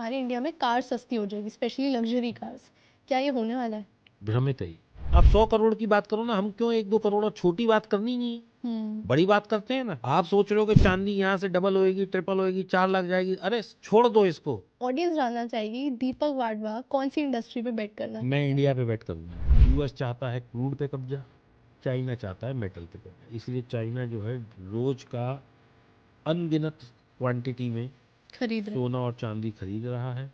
हमारे इंडिया में कार सस्ती हो जाएगी, स्पेशली लग्जरी कार्स। क्या ये होने वाला है? भ्रमित है। आप 100 करोड़ की बात करो ना, हम क्यों 1-2 करोड़, और छोटी बात करनी नहीं है, बड़ी बात करते हैं ना। आप सोच रहे हो कि चांदी यहाँ से डबल होएगी, ट्रिपल होएगी, 4 लाख जाएगी, अरे छोड़ दो इसको। ऑडियंस जानना चाहेगी दीपक वाडवा कौन सी इंडस्ट्री पे बेट करना है? मैं इंडिया पे बेट करूंगा। यूएस चाहता है क्रूड पे कब्जा, चाइना चाहता है मेटल पे कब्जा। इसलिए चाइना जो है रोज का अनगिनत क्वांटिटी में खरीद रहे सोना और चांदी खरीद रहा है,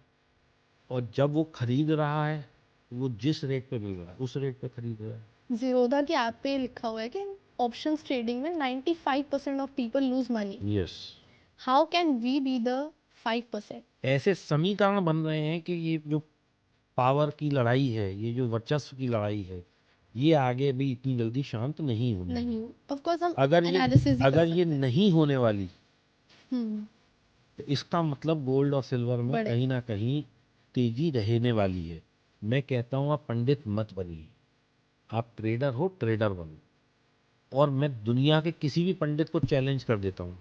और जब वो खरीद रहा है वो जिस रेट पे मिल रहा है उस रेट पे खरीद रहा है। जीरोधा की ऐप पे लिखा हुआ है कि ऑप्शंस ट्रेडिंग में 95% of people lose money. Yes. How can we be the 5%? ऐसे समीकरण बन रहे हैं कि ये जो पावर की लड़ाई है, ये जो वर्चस्व की लड़ाई है, ये आगे भी इतनी जल्दी शांत नहीं होनी। नहीं, ऑफ कोर्स हम अगर ये एनालिसिस ही कर अगर ये सकते हैं। नहीं होने वाली, हम्म तो इसका मतलब गोल्ड और सिल्वर में बड़े कहीं ना कहीं तेजी रहने वाली है। मैं कहता हूँ आप पंडित मत बनिए, आप ट्रेडर हो, ट्रेडर बनो। और मैं दुनिया के किसी भी पंडित को चैलेंज कर देता हूँ,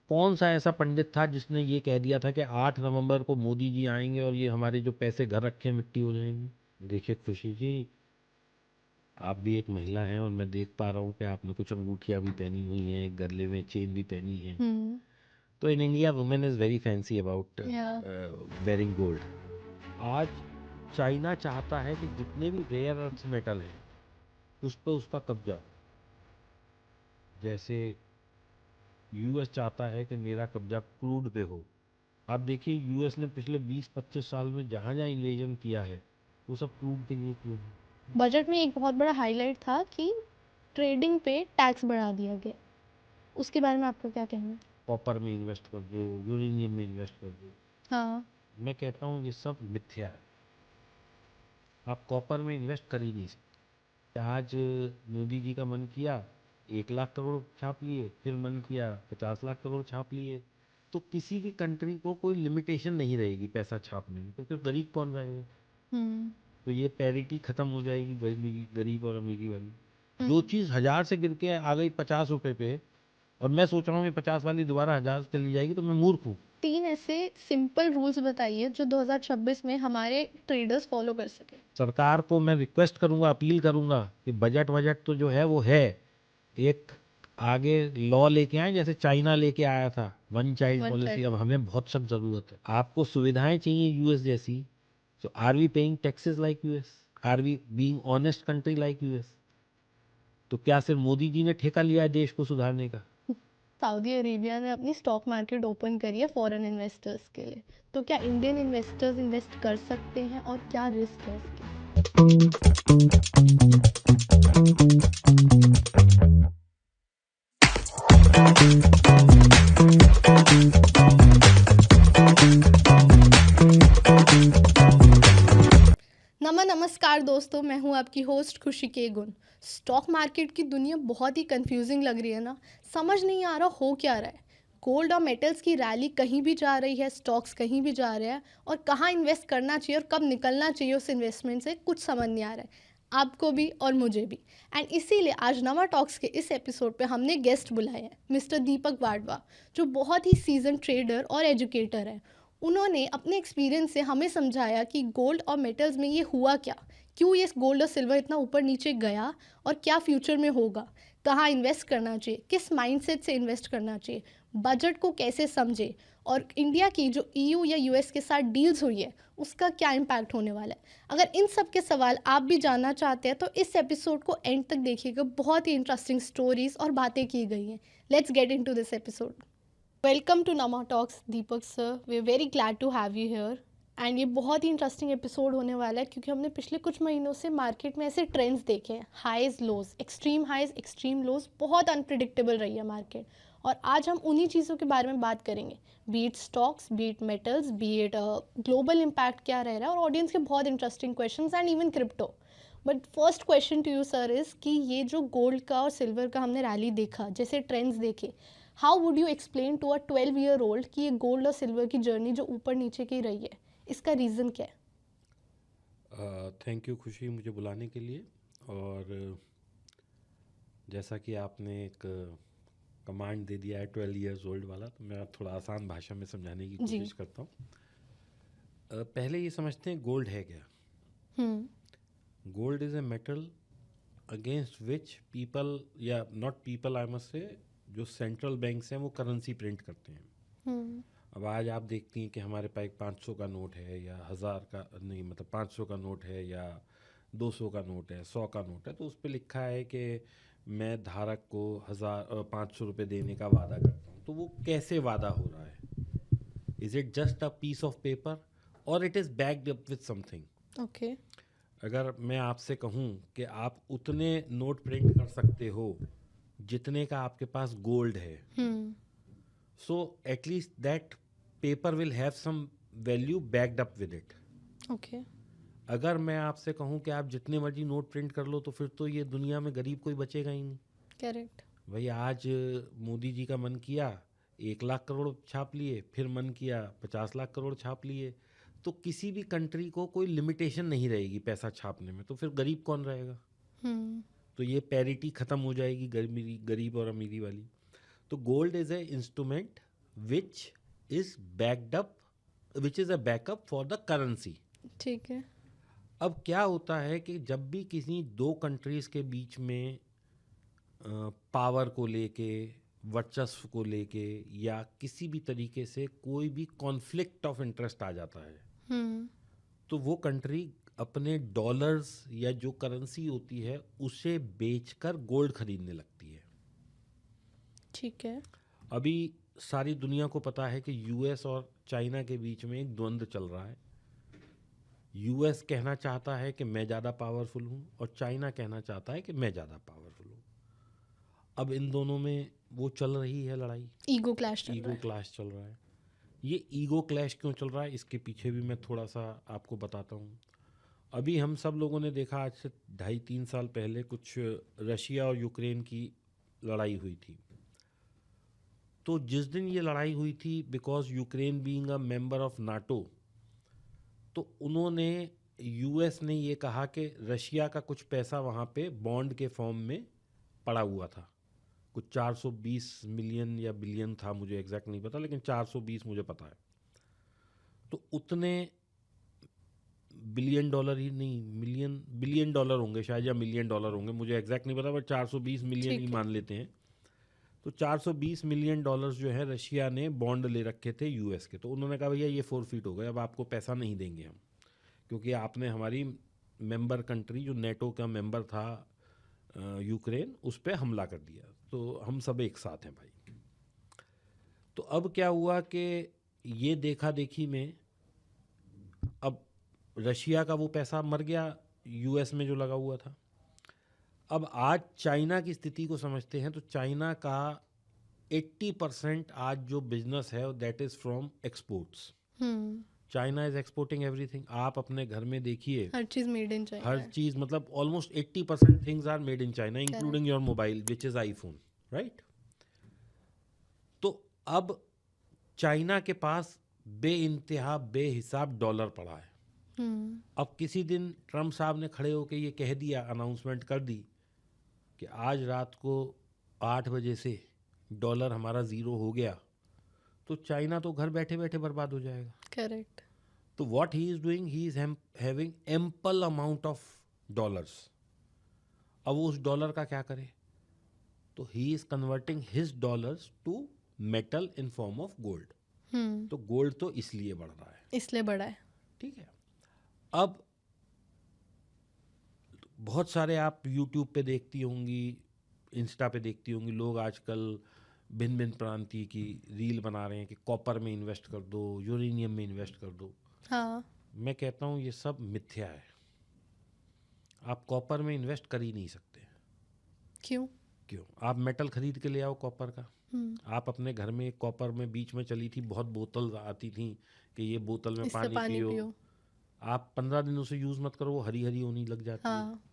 कौन सा ऐसा पंडित था जिसने ये कह दिया था कि 8 नवंबर को मोदी जी आएंगे और ये हमारे जो पैसे घर रखे मिट्टी हो जाएंगे। देखिए खुशी जी, आप भी एक महिला हैं और मैं देख पा रहा हूँ कि आपने कुछ अंगूठियाँ भी पहनी हुई हैं, गले में चेन भी पहनी है। तो in India women is very fancy about या वेयरिंग गोल्ड। आज चाइना चाहता है कि जितने भी रेयर अर्थ मेटल हैं उस पर उसका कब्जा। जैसे यूएस चाहता है कि मेरा कब्जा क्रूड पे हो। आप देखिए यूएस ने पिछले 20-25 साल में जहाँ जहाँ इन्वेजन किया है वो सब क्रूड के लिए किया है। बजट में एक बहुत बड़ा हाईलाइट था कि ट्रेडिंग पे टैक्स बढ़ा दिया गया। उसके बारे में आपका क्या कहना है? कॉपर में इन्वेस्ट कर दो, यूरेनियम में इन्वेस्ट कर दो। हाँ। मैं कहता हूँ ये सब मिथ्या है। आप कॉपर में इन्वेस्ट कर ही नहीं सकते। आज मोदी जी का मन किया 1 लाख करोड़ छाप लिए, फिर मन किया 50 लाख करोड़ छाप लिए। तो किसी भी कंट्री को कोई लिमिटेशन नहीं रहेगी पैसा छापने में, तो फिर गरीब कौन रहेगा? तो ये पैरिटी खत्म हो जाएगी गरीब और अमीरी वाली। जो चीज़ 1000 से गिर के आ गई 50 रुपए पे, और मैं सोच रहा हूँ ये 50 वाली दोबारा 1000 चली जाएगी, तो मैं मूर्ख हूँ। 3 ऐसे सिंपल रूल्स बताइए जो 2026 में हमारे ट्रेडर्स फॉलो कर सके। सरकार को मैं रिक्वेस्ट करूंगा, अपील करूंगा कि बजट तो जो है वो है, एक आगे लॉ लेके आए जैसे चाइना लेके आया था, वन चाइल्ड पॉलिसी। अब हमें बहुत सख्त जरूरत है। आपको सुविधाएं चाहिए यूएस जैसी, so are we paying taxes like US? Are we being honest country like US? तो क्या सिर्फ मोदी जी ने ठेका लिया है देश को सुधारने का? सऊदी अरेबिया ने अपनी स्टॉक मार्केट ओपन करी है फॉरेन इन्वेस्टर्स के लिए, तो क्या इंडियन इन्वेस्टर्स इन्वेस्ट कर सकते हैं और क्या रिस्क है इसके? नमस्कार दोस्तों, मैं हूं आपकी होस्ट खुशी के गुण। स्टॉक मार्केट की दुनिया बहुत ही कंफ्यूजिंग लग रही है ना, समझ नहीं आ रहा हो क्या रहा है। गोल्ड और मेटल्स की रैली कहीं भी जा रही है, स्टॉक्स कहीं भी जा रहे हैं, और कहाँ इन्वेस्ट करना चाहिए और कब निकलना चाहिए उस इन्वेस्टमेंट से कुछ समझ नहीं आ रहा है, आपको भी और मुझे भी। एंड इसीलिए आज नवा टॉक्स के इस एपिसोड पे हमने गेस्ट बुलाए हैं, मिस्टर दीपक वाडवा, जो बहुत ही सीजन ट्रेडर और एजुकेटर हैं। उन्होंने अपने एक्सपीरियंस से हमें समझाया कि गोल्ड और मेटल्स में ये हुआ क्या, क्यों ये गोल्ड और सिल्वर इतना ऊपर नीचे गया, और क्या फ्यूचर में होगा, कहाँ इन्वेस्ट करना चाहिए, किस माइंडसेट से इन्वेस्ट करना चाहिए, बजट को कैसे समझे, और इंडिया की जो ईयू या यूएस के साथ डील्स हुई है उसका क्या इम्पैक्ट होने वाला है। अगर इन सब के सवाल आप भी जानना चाहते हैं तो इस एपिसोड को एंड तक देखिएगा, बहुत ही इंटरेस्टिंग स्टोरीज और बातें की गई हैं। Let's get into this episode. Welcome to Nama talks Deepak sir, we are very glad to have you here. And ये बहुत ही इंटरेस्टिंग एपिसोड होने वाला है क्योंकि हमने पिछले कुछ महीनों से मार्केट में ऐसे ट्रेंड्स देखे हैं, हाईज लोज, एक्सट्रीम हाईज एक्सट्रीम लोज, बहुत अनप्रिडिक्टेबल रही है मार्केट। और आज हम उन्हीं चीज़ों के बारे में बात करेंगे, be it stocks, be it metals, be it global impact क्या रह रहा है, और ऑडियंस के बहुत interesting questions and even crypto. But first question to you sir is कि ये जो गोल्ड का और सिल्वर का हमने रैली देखा, जैसे ट्रेंड्स देखे, how would you explain to a 12-year-old कि ये गोल्ड और सिल्वर की जर्नी जो ऊपर नीचे की रही है, इसका रीज़न क्या है? थैंक यू खुशी मुझे बुलाने के लिए। और जैसा कि आपने एक कमांड दे दिया है 12 years old वाला, तो मैं थोड़ा आसान भाषा में समझाने की कोशिश करता हूँ। पहले ये समझते हैं गोल्ड है क्या। Hmm. Gold is a metal against which people, या not people I must say, जो सेंट्रल बैंक्स हैं वो करेंसी प्रिंट करते हैं। हम्म। अब आज आप देखती हैं कि हमारे पास एक 500 का नोट है, या 1000 का नहीं, मतलब 500 का नोट है, या 200 का नोट है, 100 का नोट है, तो उस पर लिखा है कि मैं धारक को 500 रुपये देने का वादा करता हूँ। तो वो कैसे वादा हो रहा है? Is it just a piece of paper और it is backed up with something? Okay. अगर मैं आपसे कहूँ कि आप उतने नोट प्रिंट कर सकते हो जितने का आपके पास गोल्ड है, hmm. So at least that paper will have some value backed up with इट। ओके। अगर मैं आपसे कहूँ कि आप जितने मर्जी नोट प्रिंट कर लो, तो फिर तो ये दुनिया में गरीब कोई बचेगा ही नहीं। करेक्ट। भाई आज मोदी जी का मन किया 1 लाख करोड़ छाप लिए, फिर मन किया 50 लाख करोड़ छाप लिए, तो किसी भी कंट्री को कोई लिमिटेशन नहीं रहेगी पैसा छापने में, तो फिर गरीब कौन रहेगा? हम्म। तो ये पैरिटी ख़त्म हो जाएगी गरीब और अमीरी वाली। तो gold is a instrument which is backed up, which is a backup for the currency. ठीक है। अब क्या होता है कि जब भी किसी दो कंट्रीज़ के बीच में पावर को लेके, वर्चस्व को लेके, या किसी भी तरीके से कोई भी कॉन्फ्लिक्ट ऑफ इंटरेस्ट आ जाता है, हम्म। तो वो कंट्री अपने डॉलर्स या जो करेंसी होती है उसे बेचकर गोल्ड खरीदने लगती है। ठीक है। अभी सारी दुनिया को पता है कि यूएस और चाइना के बीच में एक द्वंद्व चल रहा है। यूएस कहना चाहता है कि मैं ज़्यादा पावरफुल हूँ, और चाइना कहना चाहता है कि मैं ज़्यादा पावरफुल हूँ। अब इन दोनों में वो चल रही है लड़ाई, ईगो क्लैश चल रहा ईगो है। क्लैश चल रहा है। ये ईगो क्लैश क्यों चल रहा है, इसके पीछे भी मैं थोड़ा सा आपको बताता हूँ। अभी हम सब लोगों ने देखा, आज से 2.5-3 साल पहले कुछ रशिया और यूक्रेन की लड़ाई हुई थी। तो जिस दिन ये लड़ाई हुई थी, because Ukraine being a member of NATO, तो उन्होंने, यूएस ने ये कहा कि रशिया का कुछ पैसा वहाँ पे बॉन्ड के फॉर्म में पड़ा हुआ था। कुछ 420 मिलियन या बिलियन था, मुझे एग्जैक्ट नहीं पता, लेकिन 420 मुझे पता है। तो उतने बिलियन डॉलर ही नहीं, मिलियन बिलियन डॉलर होंगे शायद, या मिलियन डॉलर होंगे, मुझे एग्जैक्ट नहीं पता, बट 420 मिलियन ही ठीक है। मान लेते हैं। तो 420 मिलियन डॉलर्स जो है रशिया ने बॉन्ड ले रखे थे यूएस के। तो उन्होंने कहा भैया ये फोरफिट हो गए, अब आपको पैसा नहीं देंगे हम, क्योंकि आपने हमारी मेंबर कंट्री जो नेटो का मेंबर था, यूक्रेन, उस पर हमला कर दिया, तो हम सब एक साथ हैं भाई। तो अब क्या हुआ कि ये देखा देखी में अब रशिया का वो पैसा मर गया यूएस में जो लगा हुआ था। अब आज चाइना की स्थिति को समझते हैं, तो चाइना का 80% आज जो बिजनेस है that is from exports. Hmm. China is exporting everything. आप अपने घर में देखिए, हर चीज मेड इन चाइना हर है। चीज़, मतलब almost 80% things are made in China, including correct. Your mobile which is iPhone, right. तो अब चाइना के पास बे इंतहा बेहिसाब डॉलर पड़ा है। हम्म। अब किसी दिन ट्रम्प साहब ने खड़े होकर ये कह दिया, अनाउंसमेंट कर दी कि आज रात को 8 बजे से डॉलर हमारा ज़ीरो हो गया, तो चाइना तो घर बैठे बैठे बर्बाद हो जाएगा। करेक्ट। तो what he is doing, he is having ample amount of dollars. अब वो उस डॉलर का क्या करे, तो he is converting his dollars to metal in form of gold. Hmm. तो गोल्ड तो इसलिए बढ़ रहा है, इसलिए बड़ा है। ठीक है। अब बहुत सारे आप यूट्यूब पे देखती होंगी, इंस्टा पे देखती होंगी, लोग आजकल भिन्न भिन्न प्रांतीय की रील बना रहे हैं कि कॉपर में इन्वेस्ट कर दो, यूरेनियम में इन्वेस्ट कर दो। हाँ। मैं कहता हूँ ये सब मिथ्या है। आप कॉपर में इन्वेस्ट कर ही नहीं सकते। क्यों? क्यों? आप मेटल खरीद के ले आओ कॉपर का। आप अपने घर में, कॉपर में बीच में चली थी, बहुत बोतल आती थी कि ये बोतल में इससे पानी पानी पियो। पियो। आप 15 दिन उसे यूज़ मत करो, वो हरी हरी होने लग जाती है, हाँ।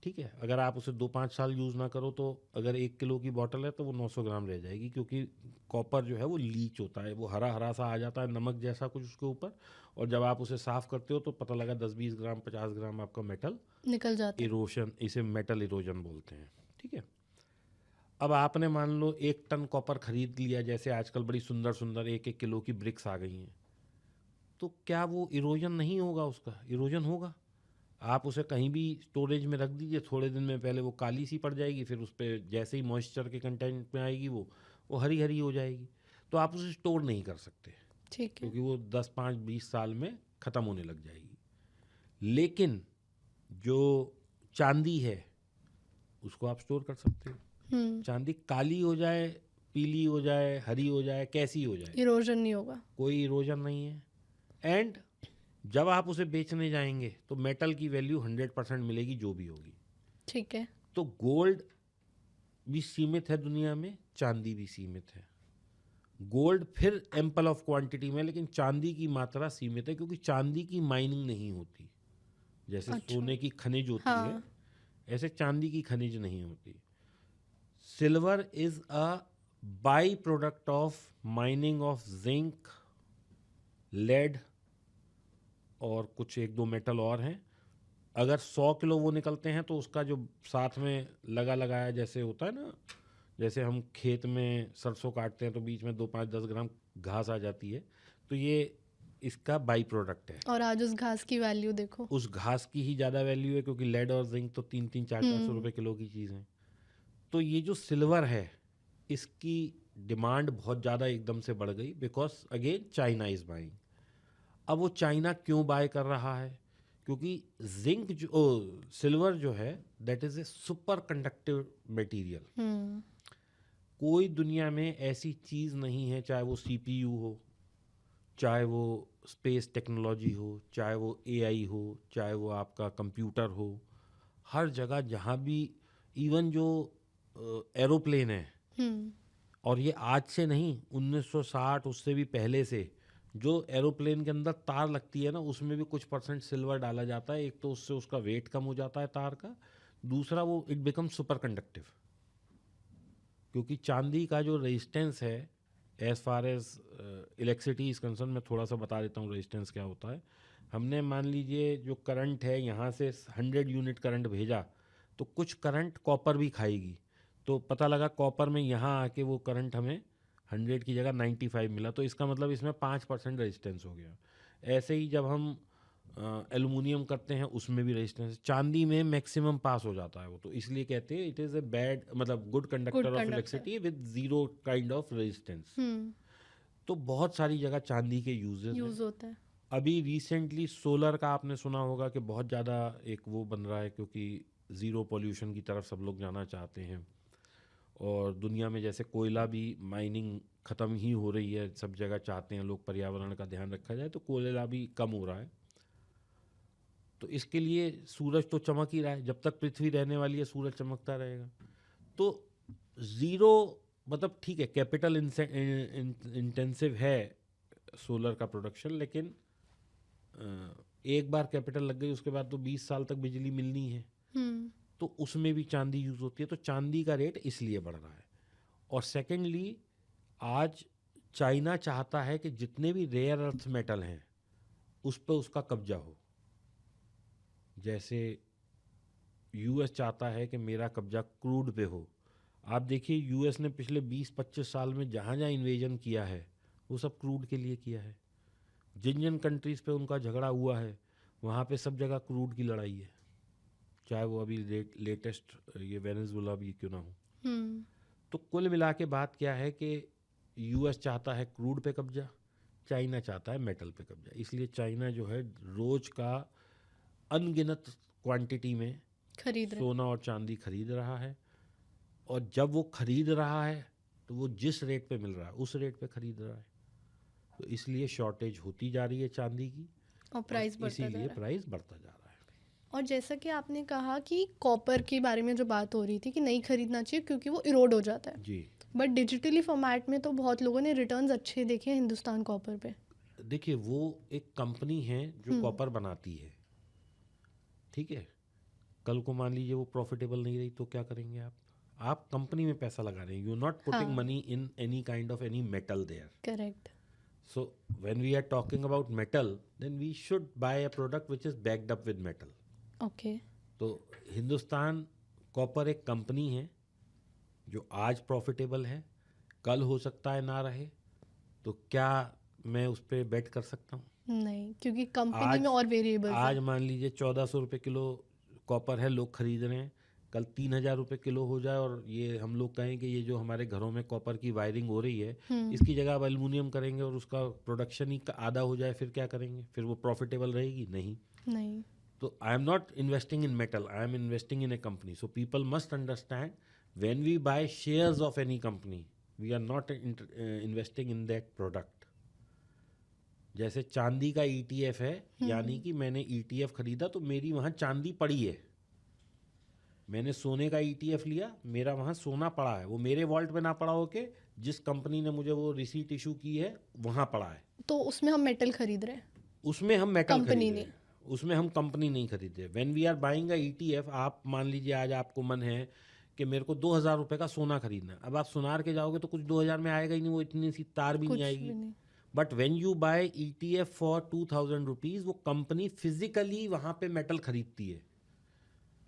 ठीक है। अगर आप उसे 2-5 साल यूज़ ना करो, तो अगर 1 किलो की बॉटल है तो वो 900 ग्राम रह जाएगी, क्योंकि कॉपर जो है वो लीच होता है, वो हरा हरा सा आ जाता है, नमक जैसा कुछ उसके ऊपर। और जब आप उसे साफ़ करते हो तो पता लगा 10-20 ग्राम 50 ग्राम आपका मेटल निकल जाता है। इरोशन, इसे मेटल इरोजन बोलते हैं, ठीक है। अब आपने मान लो 1 टन कॉपर खरीद लिया, जैसे आजकल बड़ी सुंदर सुंदर 1-1 किलो की ब्रिक्स आ गई हैं, तो क्या वो इरोजन नहीं होगा? उसका इरोजन होगा। आप उसे कहीं भी स्टोरेज में रख दीजिए, थोड़े दिन में पहले वो काली सी पड़ जाएगी, फिर उस पर जैसे ही मॉइस्चर के कंटेंट में आएगी वो हरी हरी हो जाएगी। तो आप उसे स्टोर नहीं कर सकते, ठीक है। क्योंकि वो 10 5 20 साल में ख़त्म होने लग जाएगी। लेकिन जो चांदी है उसको आप स्टोर कर सकते हो। हम्म। चांदी काली हो जाए, पीली हो जाए, हरी हो जाए, कैसी हो जाए, इरोजन नहीं होगा। कोई इरोजन नहीं है। एंड जब आप उसे बेचने जाएंगे तो मेटल की वैल्यू 100% मिलेगी, जो भी होगी। ठीक है। तो गोल्ड भी सीमित है दुनिया में, चांदी भी सीमित है। गोल्ड फिर एम्पल ऑफ क्वांटिटी में, लेकिन चांदी की मात्रा सीमित है, क्योंकि चांदी की माइनिंग नहीं होती। जैसे अच्छा। सोने की खनिज होती है, हाँ। ऐसे चांदी की खनिज नहीं होती। Silver is a by product of mining of zinc, lead और कुछ एक दो मेटल और हैं। अगर 100 किलो वो निकलते हैं तो उसका जो साथ में लगाया जैसे होता है ना, जैसे हम खेत में सरसों काटते हैं तो बीच में 2 5 10 ग्राम घास आ जाती है, तो ये इसका बाई प्रोडक्ट है। और आज उस घास की वैल्यू देखो। उस घास की ही ज़्यादा वैल्यू है, क्योंकि लेड और जिंक तो 300 400 हम्म। रुपए किलो की चीज़ है। तो ये जो सिल्वर है, इसकी डिमांड बहुत ज़्यादा एकदम से बढ़ गई, because again China is buying. अब वो चाइना क्यों बाय कर रहा है? क्योंकि जिंक सिल्वर जो है, that is a super conductive material. Hmm. कोई दुनिया में ऐसी चीज़ नहीं है, चाहे वो सीपीयू हो, चाहे वो स्पेस टेक्नोलॉजी हो, चाहे वो एआई हो, चाहे वो आपका कंप्यूटर हो, हर जगह जहाँ भी, इवन जो एरोप्लेन है, हम्म। और ये आज से नहीं, 1960 उससे भी पहले से, जो एरोप्लेन के अंदर तार लगती है ना, उसमें भी कुछ परसेंट सिल्वर डाला जाता है। एक तो उससे उसका वेट कम हो जाता है तार का, दूसरा वो इट बिकम सुपर कंडक्टिव। क्योंकि चांदी का जो रेजिस्टेंस है, as far as electricity is concern, मैं थोड़ा सा बता देता हूँ रेजिस्टेंस क्या होता है। हमने मान लीजिए जो करंट है, यहाँ से 100 यूनिट करंट भेजा, तो कुछ करंट कॉपर भी खाएगी। तो पता लगा कॉपर में यहाँ आके वो करंट हमें 100 की जगह 95 मिला, तो इसका मतलब इसमें 5% रेजिस्टेंस हो गया। ऐसे ही जब हम एल्युमिनियम करते हैं, उसमें भी रेजिस्टेंस, चांदी में मैक्सिमम पास हो जाता है वो, तो इसलिए कहते हैं इट इज़ ए बैड, मतलब good good conductor of conductor. Electricity with zero kind of resistance. Hmm. तो बहुत सारी जगह चांदी के यूजेस हैं। यूज होता है। अभी रिसेंटली सोलर का आपने सुना होगा कि बहुत ज़्यादा एक वो बन रहा है, क्योंकि ज़ीरो पोल्यूशन की तरफ सब लोग जाना चाहते हैं। और दुनिया में जैसे कोयला भी माइनिंग ख़त्म ही हो रही है, सब जगह चाहते हैं लोग पर्यावरण का ध्यान रखा जाए, तो कोयला भी कम हो रहा है। तो इसके लिए सूरज तो चमक ही रहा है, जब तक पृथ्वी रहने वाली है सूरज चमकता रहेगा। तो ज़ीरो, मतलब ठीक है, कैपिटल इंटेंसिव है सोलर का प्रोडक्शन, लेकिन एक बार कैपिटल लग गई, उसके बाद तो 20 साल तक बिजली मिलनी है। हम्म। तो उसमें भी चांदी यूज़ होती है, तो चांदी का रेट इसलिए बढ़ रहा है। और सेकेंडली, आज चाइना चाहता है कि जितने भी रेयर अर्थ मेटल हैं उस पर उसका कब्जा हो। जैसे यूएस चाहता है कि मेरा कब्जा क्रूड पे हो। आप देखिए, यूएस ने पिछले 20-25 साल में जहाँ जहाँ इन्वेजन किया है, वो सब क्रूड के लिए किया है। जिन जिन कंट्रीज़ पे उनका झगड़ा हुआ है, वहाँ पे सब जगह क्रूड की लड़ाई है, चाहे वो अभी लेटेस्ट ये वेनेजुएला भी क्यों ना हो। हम्म। तो कुल मिला के बात क्या है कि यूएस चाहता है क्रूड पे कब्जा, चाइना चाहता है मेटल पे कब्जा। इसलिए चाइना जो है रोज का अनगिनत क्वांटिटी में खरीद रहे। सोना और चांदी खरीद रहा है। और जब वो खरीद रहा है, तो वो जिस रेट पे मिल रहा है उस रेट पे खरीद रहा है। तो इसलिए शॉर्टेज होती जा रही है चांदी की, और और प्राइस बढ़ता जा इसीलिए रहा है। प्राइस बढ़ता जा रहा है। और जैसा कि आपने कहा कि कॉपर के बारे में जो बात हो रही थी कि नहीं खरीदना चाहिए क्योंकि वो इरोड हो जाता है, जी, बट डिजिटली फॉर्मेट में तो बहुत लोगों ने रिटर्न्स अच्छे देखे हैं हिंदुस्तान कॉपर पे। देखिए वो एक कंपनी है जो हम्म। कॉपर बनाती है, ठीक है। कल को मान लीजिए वो प्रॉफिटेबल नहीं रही, तो क्या करेंगे आप कंपनी में पैसा लगा रहे हैं, यू नॉट पुटिंग हाँ। Money in any kind of any metal there. Correct. So when we are talking about metal, then we should buy a product which is backed up with metal. Okay. तो Hindustan copper एक company है जो आज profitable है, कल हो सकता है ना रहे। तो क्या मैं उस पर बेट कर सकता हूँ? नहीं, क्योंकि कंपनी आज में और वेरिएबल्स आज हैं। मान लीजिए 1400 रुपये किलो कॉपर है, लोग खरीद रहे हैं, कल 3000 रुपये किलो हो जाए और ये हम लोग कहें कि ये जो हमारे घरों में कॉपर की वायरिंग हो रही है, इसकी जगह अब एल्युमिनियम करेंगे और उसका प्रोडक्शन ही आधा हो जाए, फिर क्या करेंगे? फिर वो प्रॉफिटेबल रहेगी? नहीं। नहीं। So I am not investing in metal, I am investing in a company. So people must understand, when we buy shares of any company, we are not investing in that product. जैसे चांदी का ETF है, यानी कि मैंने ETF खरीदा तो मेरी वहाँ चांदी पड़ी है। मैंने सोने का ETF लिया, मेरा वहाँ सोना पड़ा है, वो मेरे वॉल्ट में ना पड़ा हो के जिस कंपनी ने मुझे वो रिसीट इशू की है वहाँ पड़ा है। तो उसमें हम मेटल खरीद रहे हैं, उसमें हम मेटल कंपनी खरीद रहे नहीं। हैं, उसमें हम कंपनी नहीं खरीद रहे। When we are buying a ETF, आप मान लीजिए आज आपको मन है कि मेरे को 2000 रुपये का सोना खरीदना है, अब आप सुनार के जाओगे तो कुछ 2000 में आएगा ही नहीं, वो इतनी सी तार भी नहीं कुछ आएगी। भी नहीं। But when you buy ETF for 2000 rupees, वो कंपनी फिजिकली वहाँ पे मेटल खरीदती है।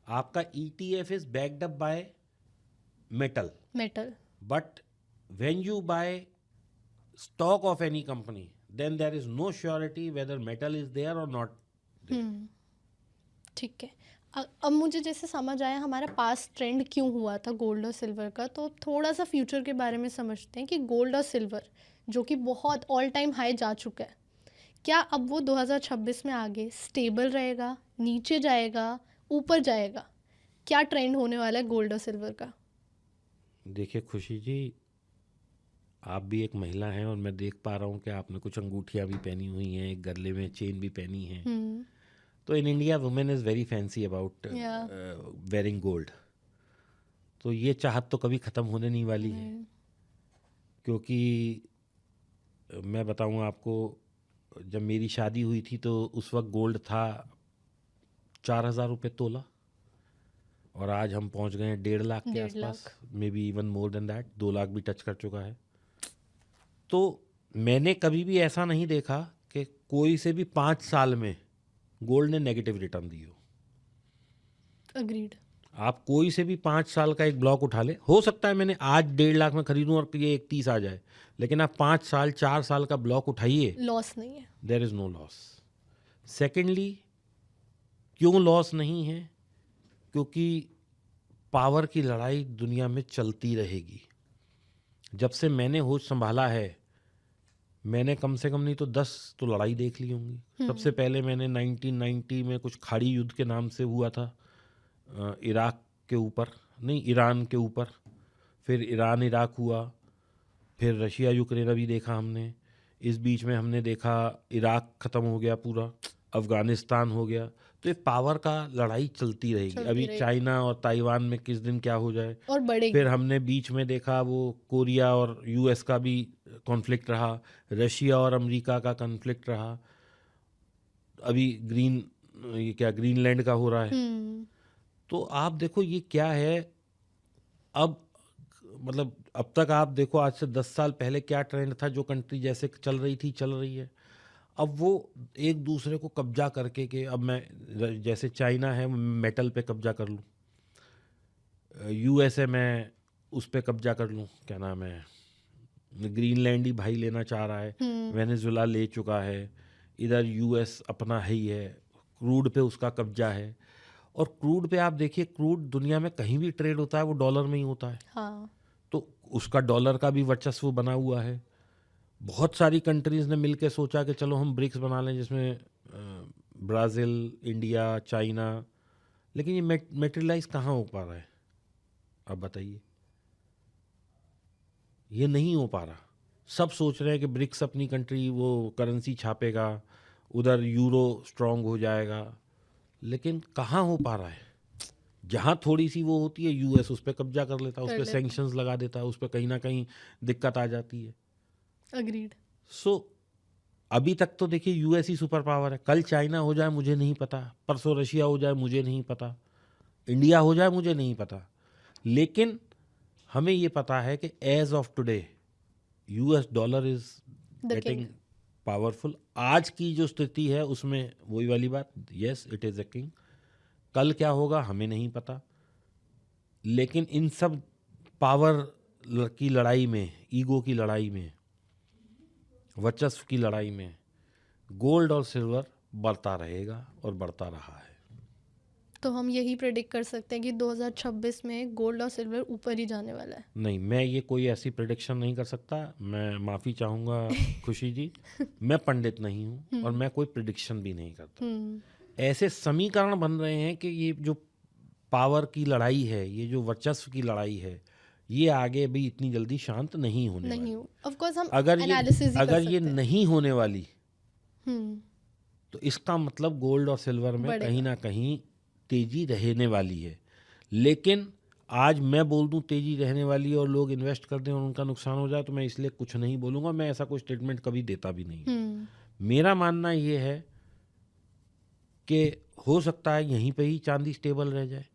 आपका ETF is backed up by metal, metal. But when you buy stock of any company, then there is no surety whether metal is there or not there. ठीक है। अब मुझे जैसे समझ आया हमारा पास्ट ट्रेंड क्यों हुआ था गोल्ड और सिल्वर का, तो थोड़ा सा फ्यूचर के बारे में समझते हैं कि गोल्ड और सिल्वर जो कि बहुत ऑल टाइम हाई जा चुका है, क्या अब वो 2026 में आगे स्टेबल रहेगा, नीचे जाएगा, ऊपर जाएगा? क्या ट्रेंड होने वाला है गोल्ड और सिल्वर का? देखिए खुशी जी, आप भी एक महिला हैं और मैं देख पा रहा हूँ कि आपने कुछ अंगूठियाँ भी पहनी हुई हैं, एक गले में चेन भी पहनी है। तो in India women is very fancy about wearing gold. तो ये चाहत तो कभी ख़त्म होने नहीं वाली है, क्योंकि मैं बताऊँ आपको, जब मेरी शादी हुई थी तो उस वक्त गोल्ड था 4000 रुपये तोला, और आज हम पहुंच गए हैं 1.5 लाख के 1.5 आसपास, lakh. May be even more than that, 2 lakh भी टच कर चुका है। तो मैंने कभी भी ऐसा नहीं देखा कि कोई से भी 5 साल में गोल्ड ने नेगेटिव रिटर्न दी हो। अग्रीड। आप कोई से भी 5 साल का एक ब्लॉक उठा ले, हो सकता है मैंने आज 1.5 लाख में खरीदूं और ये 31 आ जाए, लेकिन आप 5 साल 4 साल का ब्लॉक उठाइए, लॉस नहीं है। There is no loss. Secondly, क्यों लॉस नहीं है? क्योंकि पावर की लड़ाई दुनिया में चलती रहेगी। जब से मैंने होश संभाला है, मैंने कम से कम नहीं तो 10 तो लड़ाई देख ली होंगी। सबसे पहले मैंने 1990 में कुछ खाड़ी युद्ध के नाम से हुआ था, इराक के ऊपर, नहीं ईरान के ऊपर, फिर ईरान इराक हुआ, फिर रशिया यूक्रेन अभी देखा हमने, इस बीच में हमने देखा इराक ख़त्म हो गया पूरा, अफ़गानिस्तान हो गया। तो ये पावर का लड़ाई चलती रहेगी। अभी चाइना और ताइवान में किस दिन क्या हो जाए, और बढ़ेगी। फिर हमने बीच में देखा वो कोरिया और यूएस का भी कॉन्फ्लिक्ट रहा, रशिया और अमेरिका का कॉन्फ्लिक्ट रहा, अभी ये क्या ग्रीनलैंड का हो रहा है। तो आप देखो ये क्या है, अब मतलब अब तक आप देखो आज से 10 साल पहले क्या ट्रेंड था, जो कंट्री जैसे चल रही थी चल रही है, अब वो एक दूसरे को कब्जा करके कि अब मैं जैसे चाइना है मेटल पे कब्जा कर लूँ, यूएसए मैं उस पे कब्जा कर लूँ, क्या नाम है, ग्रीनलैंड ही भाई लेना चाह रहा है, वेनेजुला ले चुका है, इधर यूएस अपना है ही है, क्रूड पे उसका कब्जा है। और क्रूड पे आप देखिए, क्रूड दुनिया में कहीं भी ट्रेड होता है वो डॉलर में ही होता है। हाँ। तो उसका डॉलर का भी वर्चस्व बना हुआ है। बहुत सारी कंट्रीज़ ने मिलकर सोचा कि चलो हम ब्रिक्स बना लें, जिसमें ब्राज़ील, इंडिया, चाइना, लेकिन ये मेटेरियलाइज कहाँ हो पा रहा है? आप बताइए, ये नहीं हो पा रहा। सब सोच रहे हैं कि ब्रिक्स अपनी कंट्री वो करेंसी छापेगा, उधर यूरो स्ट्रांग हो जाएगा, लेकिन कहाँ हो पा रहा है? जहाँ थोड़ी सी वो होती है, यूएस उस पर कब्जा कर लेता है, उस पर सैंक्शंस लगा देता है, उस पर कहीं ना कहीं दिक्कत आ जाती है। अग्रीड। सो अभी तक तो देखिए यूएस ही सुपर पावर है, कल चाइना हो जाए मुझे नहीं पता, परसों रशिया हो जाए मुझे नहीं पता, इंडिया हो जाए मुझे नहीं पता, लेकिन हमें ये पता है कि as of today US dollar is getting powerful. आज की जो स्थिति है उसमें वही वाली बात, yes it is a king. कल क्या होगा हमें नहीं पता, लेकिन इन सब पावर की लड़ाई में, ईगो की लड़ाई में, वर्चस्व की लड़ाई में, गोल्ड और सिल्वर बढ़ता रहेगा और बढ़ता रहा है। तो हम यही प्रेडिक्ट कर सकते हैं कि 2026 में गोल्ड और सिल्वर ऊपर ही जाने वाला है। नहीं, मैं ये कोई ऐसी प्रेडिक्शन नहीं कर सकता। मैं माफ़ी चाहूँगा खुशी जी, मैं पंडित नहीं हूँ और मैं कोई प्रेडिक्शन भी नहीं करता। ऐसे समीकरण बन रहे हैं कि ये जो पावर की लड़ाई है, ये जो वर्चस्व की लड़ाई है, ये आगे भी इतनी जल्दी शांत नहीं होने वाली। नहीं, ऑफ कोर्स हम अगर ये एनालिसिस ही कर अगर ये सकते हैं। नहीं होने वाली हम्म, तो इसका मतलब गोल्ड और सिल्वर में बढ़ेगा। कहीं ना कहीं तेजी रहने वाली है। लेकिन आज मैं बोल दूं तेजी रहने वाली है और लोग इन्वेस्ट कर दें और उनका नुकसान हो जाए, तो मैं इसलिए कुछ नहीं बोलूँगा। मैं ऐसा कोई स्टेटमेंट कभी देता भी नहीं। मेरा मानना ये है कि हो सकता है यहीं पे ही चांदी स्टेबल रह जाए।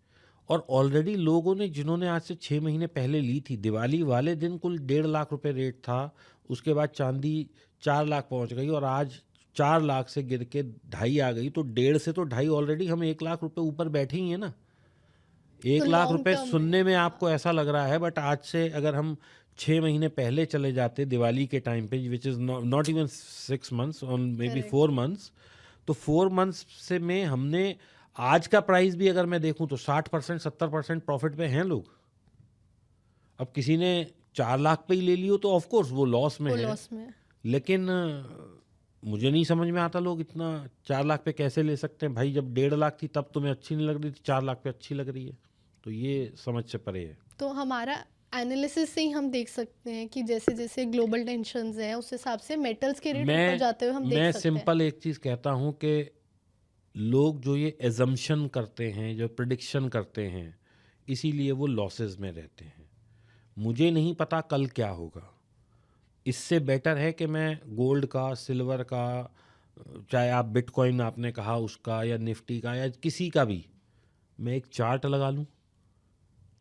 और ऑलरेडी लोगों ने, जिन्होंने आज से 6 महीने पहले ली थी, दिवाली वाले दिन कुल 1.5 लाख रुपए रेट था, उसके बाद चांदी 4 लाख पहुंच गई और आज 4 लाख से गिर के 2.5 आ गई। तो 1.5 से तो 2.5 ऑलरेडी हम 1 लाख रुपए ऊपर बैठे ही हैं ना। 1 लाख लॉन्ग रुपए टर्म सुनने में आपको ऐसा लग रहा है, बट आज से अगर हम 6 महीने पहले चले जाते दिवाली के टाइम पे, which is not even 6 months और मे बी 4 मंथ्स, तो 4 मंथ्स से में हमने आज का प्राइस भी अगर मैं देखूं तो 60% 70% प्रॉफिट पे हैं लोग। अब किसी ने 4 लाख पे ही ले लियो तो ऑफ कोर्स वो लॉस में वो है। लॉस में। लेकिन मुझे नहीं समझ में आता लोग इतना 4 लाख पे कैसे ले सकते हैं भाई। जब 1.5 लाख थी तब तुम्हें अच्छी नहीं लग रही थी, 4 लाख पे अच्छी लग रही है, तो ये समझ से परे है। तो हमारा एनालिसिस से ही हम देख सकते हैं कि जैसे जैसे ग्लोबल टेंशन्स हैं उस हिसाब से मेटल्स के रेट ऊपर जाते हुए हम देख मैं सकते हैं। सिंपल एक चीज़ कहता हूँ कि लोग जो ये एजम्पशन करते हैं, जो प्रिडिक्शन करते हैं, इसीलिए वो लॉसेस में रहते हैं। मुझे नहीं पता कल क्या होगा। इससे बेटर है कि मैं गोल्ड का, सिल्वर का, चाहे आप बिटकॉइन आपने कहा उसका, या निफ्टी का, या किसी का भी, मैं एक चार्ट लगा लूँ।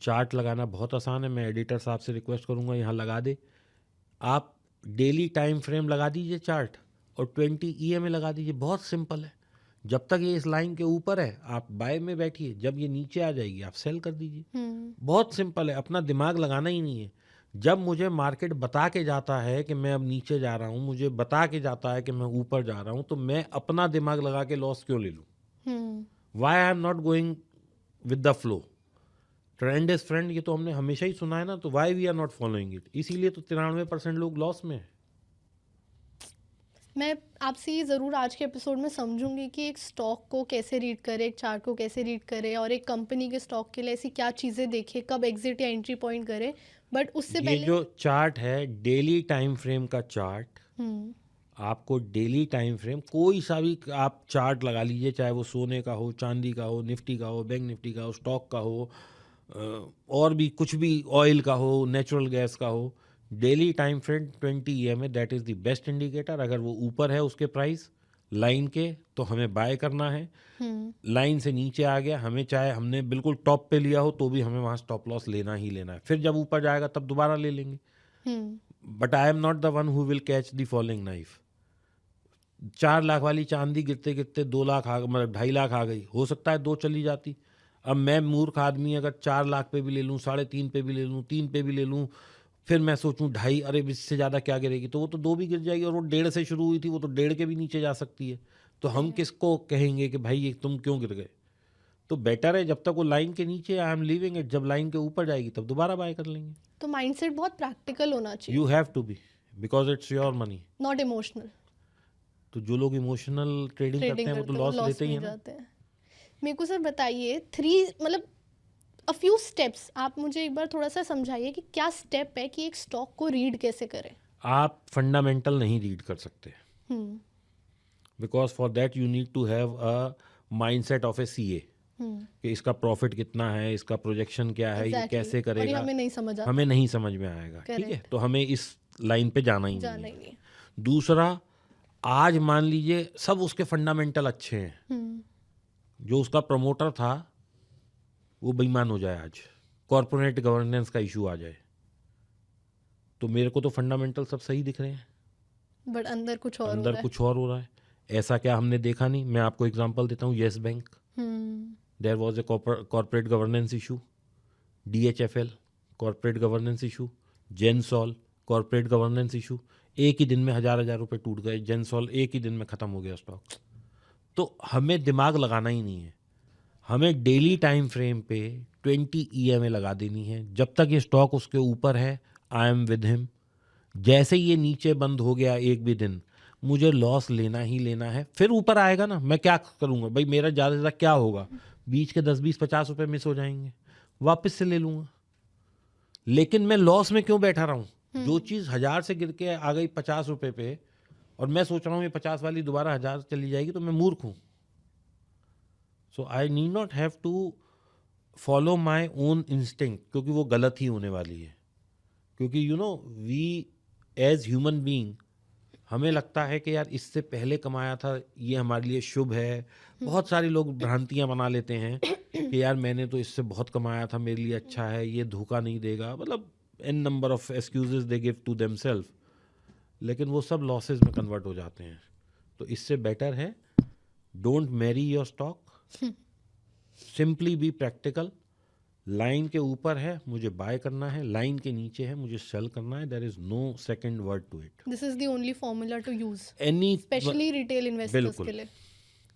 चार्ट लगाना बहुत आसान है। मैं एडिटर साहब से रिक्वेस्ट करूँगा यहाँ लगा दे। आप डेली टाइम फ्रेम लगा दीजिए चार्ट और 20 EMA लगा दीजिए। बहुत सिंपल है। जब तक ये इस लाइन के ऊपर है आप बाय में बैठिए, जब ये नीचे आ जाएगी आप सेल कर दीजिए। बहुत सिंपल है, अपना दिमाग लगाना ही नहीं है। जब मुझे मार्केट बता के जाता है कि मैं अब नीचे जा रहा हूँ, मुझे बता के जाता है कि मैं ऊपर जा रहा हूँ, तो मैं अपना दिमाग लगा के लॉस क्यों ले लूँ? Why I am not going with the flow? Trend is friend, ये तो हमने हमेशा ही सुना है ना। तो why we are not following it? इसीलिए तो 93% लोग लॉस में है। मैं आपसे ये ज़रूर आज के एपिसोड में समझूंगी कि एक स्टॉक को कैसे रीड करे, एक चार्ट को कैसे रीड करे, और एक कंपनी के स्टॉक के लिए ऐसी क्या चीज़ें देखे, कब एग्जिट या एंट्री पॉइंट करे। बट उससे ये पहले जो चार्ट है डेली टाइम फ्रेम का चार्ट, आपको डेली टाइम फ्रेम कोई सा भी आप चार्ट लगा लीजिए, चाहे वो सोने का हो, चांदी का हो, निफ्टी का हो, बैंक निफ्टी का हो, स्टॉक का हो, और भी कुछ भी, ऑयल का हो, नेचुरल गैस का हो, daily time frame 20 EMA, that is the best indicator. अगर वो ऊपर है उसके प्राइस लाइन के तो हमें बाय करना है। लाइन से नीचे आ गया, हमें चाहे हमने बिल्कुल टॉप पे लिया हो तो भी हमें वहाँ स्टॉप लॉस लेना ही लेना है। फिर जब ऊपर जाएगा तब दोबारा ले लेंगे। But I am not the one who will catch the falling knife. 4 lakh वाली चांदी गिरते गिरते 2 लाख आ, मतलब 2.5 लाख आ गई, हो सकता है 2 चली जाती। अब मैं मूर्ख आदमी अगर 4 लाख पे भी ले लूँ, 3.5 पे भी ले लूँ, 3 पे भी ले लूँ, फिर मैं सोचूं 2.5, अरे इससे ज़्यादा क्या गिरेगी, तो वो तो 2 भी गिर जाएगी। और वो 1.5 से शुरू हुई थी, वो तो 1.5 के भी नीचे जा सकती है। तो हम किसको कहेंगे कि भाई ये तुम क्यों गिर गए? तो बेटर है जब तक वो लाइन के नीचे, आई एम लीविंग इट। जब लाइन के ऊपर जाएगी तब दोबारा बाय कर लेंगे। तो माइंडसेट बहुत प्रैक्टिकल होना चाहिए, you have to be, because it's your money. Not emotional. तो जो लोग इमोशनल ट्रेडिंग करते हैं वो तो लॉस लेते ही हैं ना। जाते हैं। मेरे को सर बताइए मतलब अ फ्यू स्टेप्स, आप मुझे एक बार थोड़ा सा समझाइए कि क्या स्टेप है कि एक स्टॉक को रीड कैसे करें। आप फंडामेंटल नहीं रीड कर सकते, because for that you need to have a mindset of a CA कि इसका प्रॉफिट कितना है, इसका प्रोजेक्शन क्या है, ये कैसे और ये करेगा, हमें नहीं समझ आता। हमें नहीं समझ में आएगा। ठीक है, तो हमें इस लाइन पे जाना ही नहीं है। दूसरा, आज मान लीजिए सब उसके फंडामेंटल अच्छे हैं, जो उसका प्रमोटर था वो बेईमान हो जाए, आज कॉर्पोरेट गवर्नेंस का इशू आ जाए, तो मेरे को तो फंडामेंटल सब सही दिख रहे हैं, बट अंदर कुछ और अंदर कुछ और हो रहा है। ऐसा क्या हमने देखा नहीं? मैं आपको एग्जांपल देता हूँ, yes bank, there was a corporate governance issue. DHFL corporate governance issue. Gensol corporate governance issue. एक ही दिन में हजार रुपए टूट गए, जेंसॉल एक ही दिन में ख़त्म हो गया स्टॉक। तो हमें दिमाग लगाना ही नहीं है, हमें डेली टाइम फ्रेम पे 20 EMA लगा देनी है। जब तक ये स्टॉक उसके ऊपर है, आई एम विद हिम। जैसे ये नीचे बंद हो गया एक भी दिन, मुझे लॉस लेना ही लेना है। फिर ऊपर आएगा ना, मैं क्या करूँगा भाई, मेरा ज़्यादा से ज़्यादा क्या होगा, बीच के 10-20-50 रुपए मिस हो जाएंगे, वापस से ले लूँगा। लेकिन मैं लॉस में क्यों बैठा रहा हूँ? जो चीज़ 1000 से गिर के आ गई 50 रुपए पे, और मैं सोच रहा हूँ ये 50 वाली दोबारा 1000 चली जाएगी, तो मैं मूर्ख हूँ। So I need not have to follow my own instinct, क्योंकि वो गलत ही होने वाली है। क्योंकि you know we as human being, हमें लगता है कि यार इससे पहले कमाया था, ये हमारे लिए शुभ है। बहुत सारे लोग भ्रांतियां बना लेते हैं कि यार मैंने तो इससे बहुत कमाया था, मेरे लिए अच्छा है, ये धोखा नहीं देगा, मतलब an number of excuses they give to themselves. लेकिन वो सब लॉसेस में कन्वर्ट हो जाते हैं। तो इससे बेटर है, don't marry your stock, simply be practical. Line के ऊपर है, मुझे बाय करना है, लाइन के नीचे है, मुझे सेल करना है। There is no second word to it. This is the only formula to use, any, specially retail investors बिल्कुल। के लिए,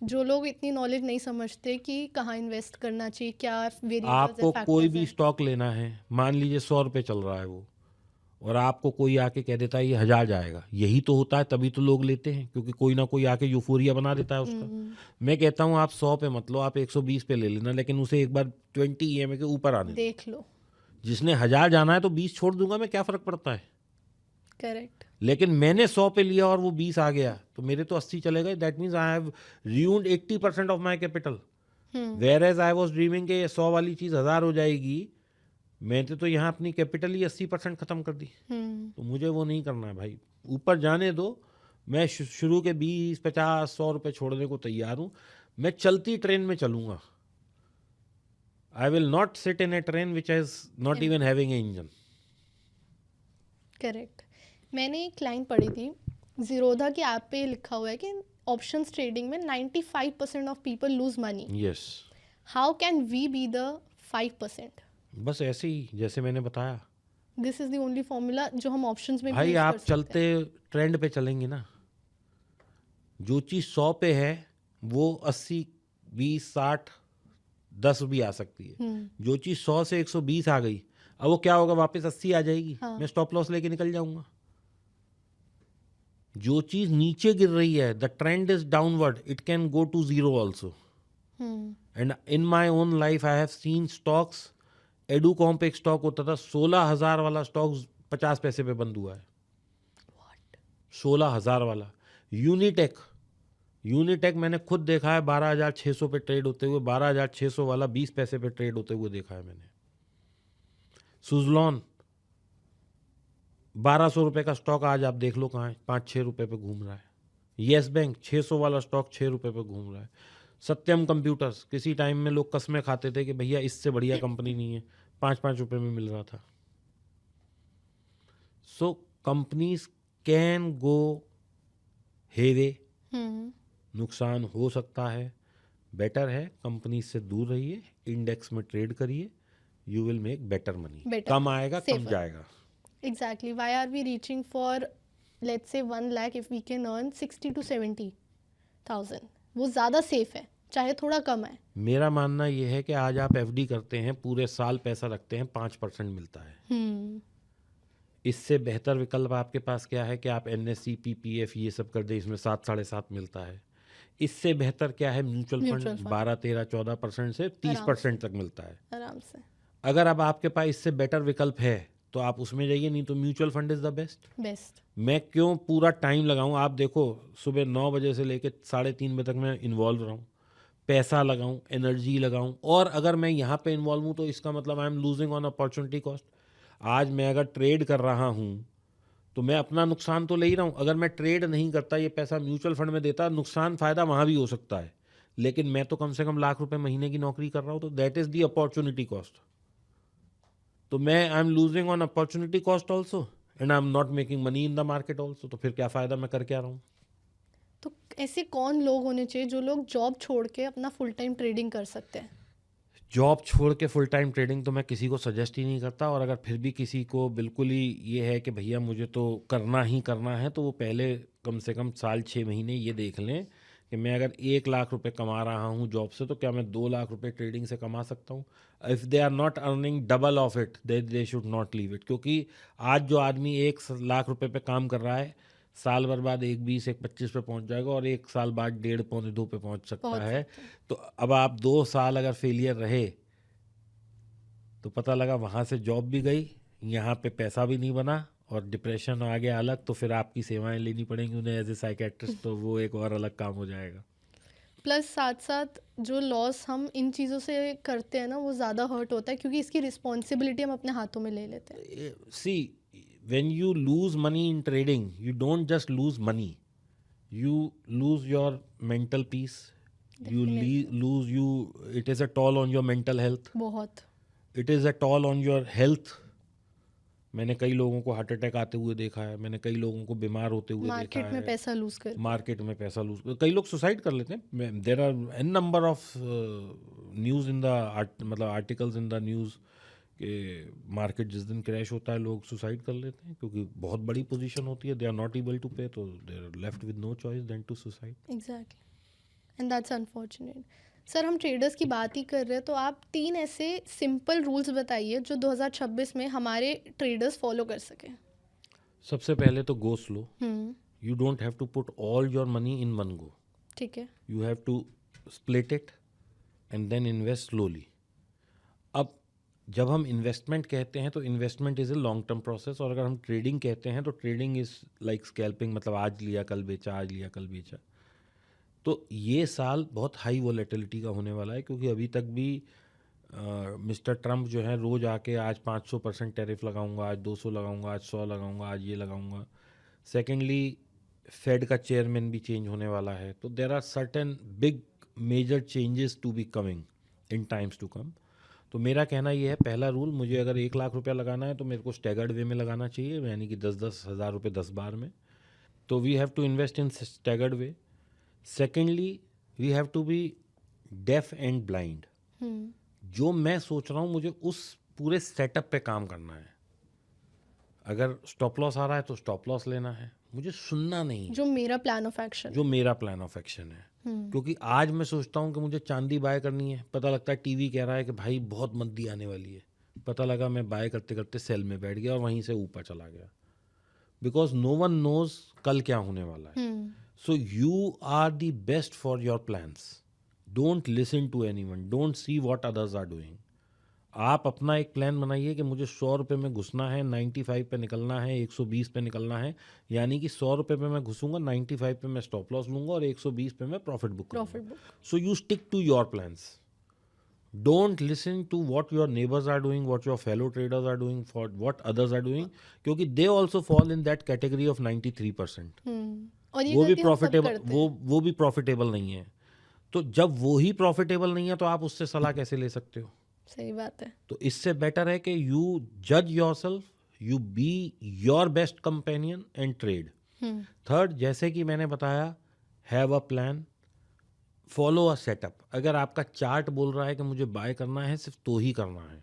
जो लोग इतनी नॉलेज नहीं समझते कि कहाँ इन्वेस्ट करना चाहिए, क्या वेरिएबल्स आपको है, कोई फैक्टर्स भी हैं। स्टॉक लेना है, मान लीजिए 100 रुपये चल रहा है वो, और आपको कोई आके कह देता है ये 1000 जाएगा, यही तो होता है, तभी तो लोग लेते हैं, क्योंकि कोई ना कोई आके यूफोरिया बना देता है उसका। मैं कहता हूँ आप 100 पे मत लो, आप 120 पे ले लेना, लेकिन उसे एक बार 20 EMA के ऊपर आने दो। देख लो। जिसने 1000 जाना है तो 20 छोड़ दूंगा मैं, क्या फर्क पड़ता है। करेक्ट। लेकिन मैंने 100 पे लिया और वो 20 आ गया, तो मेरे तो 80 चले गए। That means I have ruined 80% of my capital. Whereas I was dreaming के ये 100 वाली चीज़ 1000 हो जाएगी, मैंने तो यहाँ अपनी कैपिटल ही 80% ख़त्म कर दी। तो मुझे वो नहीं करना है भाई, ऊपर जाने दो। मैं शुरू के 20-50-100 रुपये छोड़ने को तैयार हूँ। मैं चलती ट्रेन में चलूँगा। I will not sit in A train which is not even having a engine. Correct. मैंने एक लाइन पढ़ी थी, जीरोधा की ऐप पे लिखा हुआ है कि ऑप्शंस ट्रेडिंग में 95% of people lose money. Yes, how can we be the 5%? बस ऐसे ही जैसे मैंने बताया this is the only formula जो हम ऑप्शंस में भी भाई। यूज कर आप सकते हैं। चलते ट्रेंड पे चलेंगे ना, जो चीज़ 100 पे है वो 80, 20, 60, 10 भी आ सकती है। जो चीज़ 100 से 120 आ गई, अब वो क्या होगा, वापस 80 आ जाएगी। हाँ। मैं स्टॉप लॉस लेके निकल जाऊंगा। जो चीज़ नीचे गिर रही है, the trend is downward, it can go to zero also. And in my own life I have seen stocks, Educomp पे एक स्टॉक होता था 16,000 वाला स्टॉक 50 पैसे पे बंद हुआ है। 16,000 वाला यूनिटेक, यूनिटेक मैंने खुद देखा है 12,600 पे ट्रेड होते हुए, 12,600 वाला 20 पैसे पे ट्रेड होते हुए देखा है मैंने। सुजलॉन 1200 रुपये का स्टॉक आज आप देख लो कहाँ है, 5-6 रुपये पे घूम रहा है। येस बैंक 600 वाला स्टॉक 6 रुपये पे घूम रहा है। सत्यम कंप्यूटर्स, किसी टाइम में लोग कसमें खाते थे कि भैया इससे बढ़िया कंपनी नहीं है, 5-5 रुपये में मिल रहा था। सो कंपनीज कैन गो हेवे, नुकसान हो सकता है। बेटर है कंपनी से दूर रहिए, इंडेक्स में ट्रेड करिए, you will make better money. कम आएगा, कम जाएगा। Exactly. Why are we reaching for, let's say 1 lakh if we can earn 60 to 70,000? वो ज़्यादा सेफ है, चाहे थोड़ा कम है। मेरा मानना यह है कि आज आप FD करते हैं, पूरे साल पैसा रखते हैं, 5% मिलता है। इससे बेहतर विकल्प आपके पास क्या है कि आप NSE, PPF ये सब कर दें, इसमें 7-7.5 मिलता है। इससे बेहतर क्या है, म्यूचुअल फंड 12-13-14% से 30% तक मिलता है आराम से। अगर अब आपके पास इससे बेटर विकल्प है तो आप उसमें जाइए, नहीं तो mutual fund is the best. मैं क्यों पूरा टाइम लगाऊं? आप देखो, सुबह 9 बजे से लेकर 3:30 बजे तक मैं इन्वॉल्व रहूं, पैसा लगाऊं, एनर्जी लगाऊं, और अगर मैं यहाँ पे इन्वॉल्व हूँ तो इसका मतलब I am losing on opportunity cost. आज मैं अगर ट्रेड कर रहा हूँ तो मैं अपना नुकसान तो ले ही रहा हूँ। अगर मैं ट्रेड नहीं करता, ये पैसा म्यूचुअल फंड में देता, नुकसान फ़ायदा वहाँ भी हो सकता है, लेकिन मैं तो कम से कम लाख रुपए महीने की नौकरी कर रहा हूँ, तो that is the opportunity cost. तो मैं I am losing on opportunity cost also and I am not making money in the market also. तो फिर क्या फ़ायदा, मैं कर क्या रहा हूँ? तो ऐसे कौन लोग होने चाहिए जो लोग जॉब छोड़ के अपना फुल टाइम ट्रेडिंग कर सकते हैं? जॉब छोड़ के फुल टाइम ट्रेडिंग तो मैं किसी को सजेस्ट ही नहीं करता, और अगर फिर भी किसी को बिल्कुल ही ये है कि भैया मुझे तो करना ही करना है, तो वो पहले कम से कम साल 6 महीने ये देख लें कि मैं अगर 1 लाख रुपए कमा रहा हूँ जॉब से, तो क्या मैं 2 लाख रुपए ट्रेडिंग से कमा सकता हूँ। If they are not earning double of it, they should not leave it. क्योंकि आज जो आदमी 1 लाख रुपए पे काम कर रहा है, साल भर बाद 1 20 1 25 पे पहुंच जाएगा, और 1 साल बाद 1.5 पौने 2 पे पहुंच सकता पहुंच है। सकते हैं। तो अब आप 2 साल अगर फेलियर रहे, तो पता लगा वहाँ से जॉब भी गई, यहाँ पे पैसा भी नहीं बना, और डिप्रेशन आ गया अलग, तो फिर आपकी सेवाएं लेनी पड़ेंगी उन्हें एज ए साइकेट्रिस्ट, तो वो एक और अलग काम हो जाएगा। प्लस साथ साथ जो लॉस हम इन चीज़ों से करते हैं ना, वो ज़्यादा हर्ट होता है क्योंकि इसकी रिस्पॉन्सिबिलिटी हम अपने हाथों में ले लेते हैं। सी, when you lose money in trading, you don't just lose money, you lose your mental peace, you definitely. lose you, it is a toll on your mental health, बहुत। it is a toll on your health। मैंने कई लोगों को heart attack आते हुए देखा है, मैंने कई लोगों को बीमार होते हुए देखा मार्केट में है, पैसा लूज करके। मार्केट में पैसा लूज, कई लोग सुसाइड कर लेते हैं। There are an number of news in the मतलब आर्टिकल्स इन द न्यूज़ कि मार्केट जिस दिन क्रैश होता है लोग सुसाइड कर लेते हैं, क्योंकि बहुत बड़ी पोजीशन होती है, they are not able to pay, तो they are left with no choice then to suicide. Exactly. And that's unfortunate. Sir, हम ट्रेडर्स की बात ही कर रहे हैं, तो आप 3 ऐसे सिंपल रूल्स बताइए जो 2026 में हमारे ट्रेडर्स फॉलो कर सकें। सबसे पहले तो go slow. Hmm. You don't have to put all your money in one go, ठीक है। You have to split it and then invest slowly. अब जब हम इन्वेस्टमेंट कहते हैं तो investment is a long term process, और अगर हम ट्रेडिंग कहते हैं तो ट्रेडिंग इज़ लाइक स्कैल्पिंग, मतलब आज लिया कल बेचा, आज लिया कल बेचा। तो ये साल बहुत हाई वॉलेटिलिटी का होने वाला है, क्योंकि अभी तक भी मिस्टर ट्रम्प जो है रोज़ आके आज 500% टैरिफ लगाऊंगा, आज 200 लगाऊंगा, आज 100 लगाऊंगा, आज ये लगाऊंगा। सेकेंडली, फेड का चेयरमैन भी चेंज होने वाला है, तो there are certain big major changes to be coming in times to come. तो मेरा कहना ये है, पहला रूल, मुझे अगर 1 लाख रुपया लगाना है तो मेरे को स्टैगर्ड वे में लगाना चाहिए, यानी कि 10-10 हज़ार रुपये 10 बार में। तो we have to invest in staggered way. Secondly, we have to be deaf and blind. Hmm. जो मैं सोच रहा हूँ मुझे उस पूरे सेटअप पे काम करना है। अगर स्टॉप लॉस आ रहा है तो स्टॉप लॉस लेना है, मुझे सुनना नहीं है, जो मेरा प्लान ऑफ एक्शन जो है। मेरा प्लान ऑफ एक्शन है। क्योंकि आज मैं सोचता हूँ कि मुझे चांदी बाय करनी है, पता लगता है टीवी कह रहा है कि भाई बहुत मंदी आने वाली है, पता लगा मैं बाय करते करते सेल में बैठ गया और वहीं से ऊपर चला गया, बिकॉज नो वन नोज कल क्या होने वाला है। So you are the best for your plans, don't listen to anyone, don't see what others are doing. आप अपना एक प्लान बनाइए कि मुझे 100 रुपये में घुसना है, 95 पे निकलना है, 120 पे निकलना है, यानी कि 100 रुपये पे मैं घुसूंगा, 95 पे मैं स्टॉप लॉस लूंगा और 120 पे मैं प्रॉफिट बुक प्रॉफिट करूंगा। Book. So you stick to your plans, don't listen to what your neighbours are doing, what your fellow traders are doing, for what others are doing, क्योंकि they also fall in that category of 93%। और ये वो भी गलती हम सब profitable, करते हैं। वो भी प्रॉफिटेबल नहीं है। तो जब वो ही प्रॉफिटेबल नहीं है तो आप उससे सलाह कैसे ले सकते हो? सही बात है। तो इससे बेटर है कि यू जज your self, you be your best companion and trade. Third, जैसे कि मैंने बताया, have a plan, follow a setup. अगर आपका चार्ट बोल रहा है कि मुझे बाय करना है सिर्फ, तो ही करना है,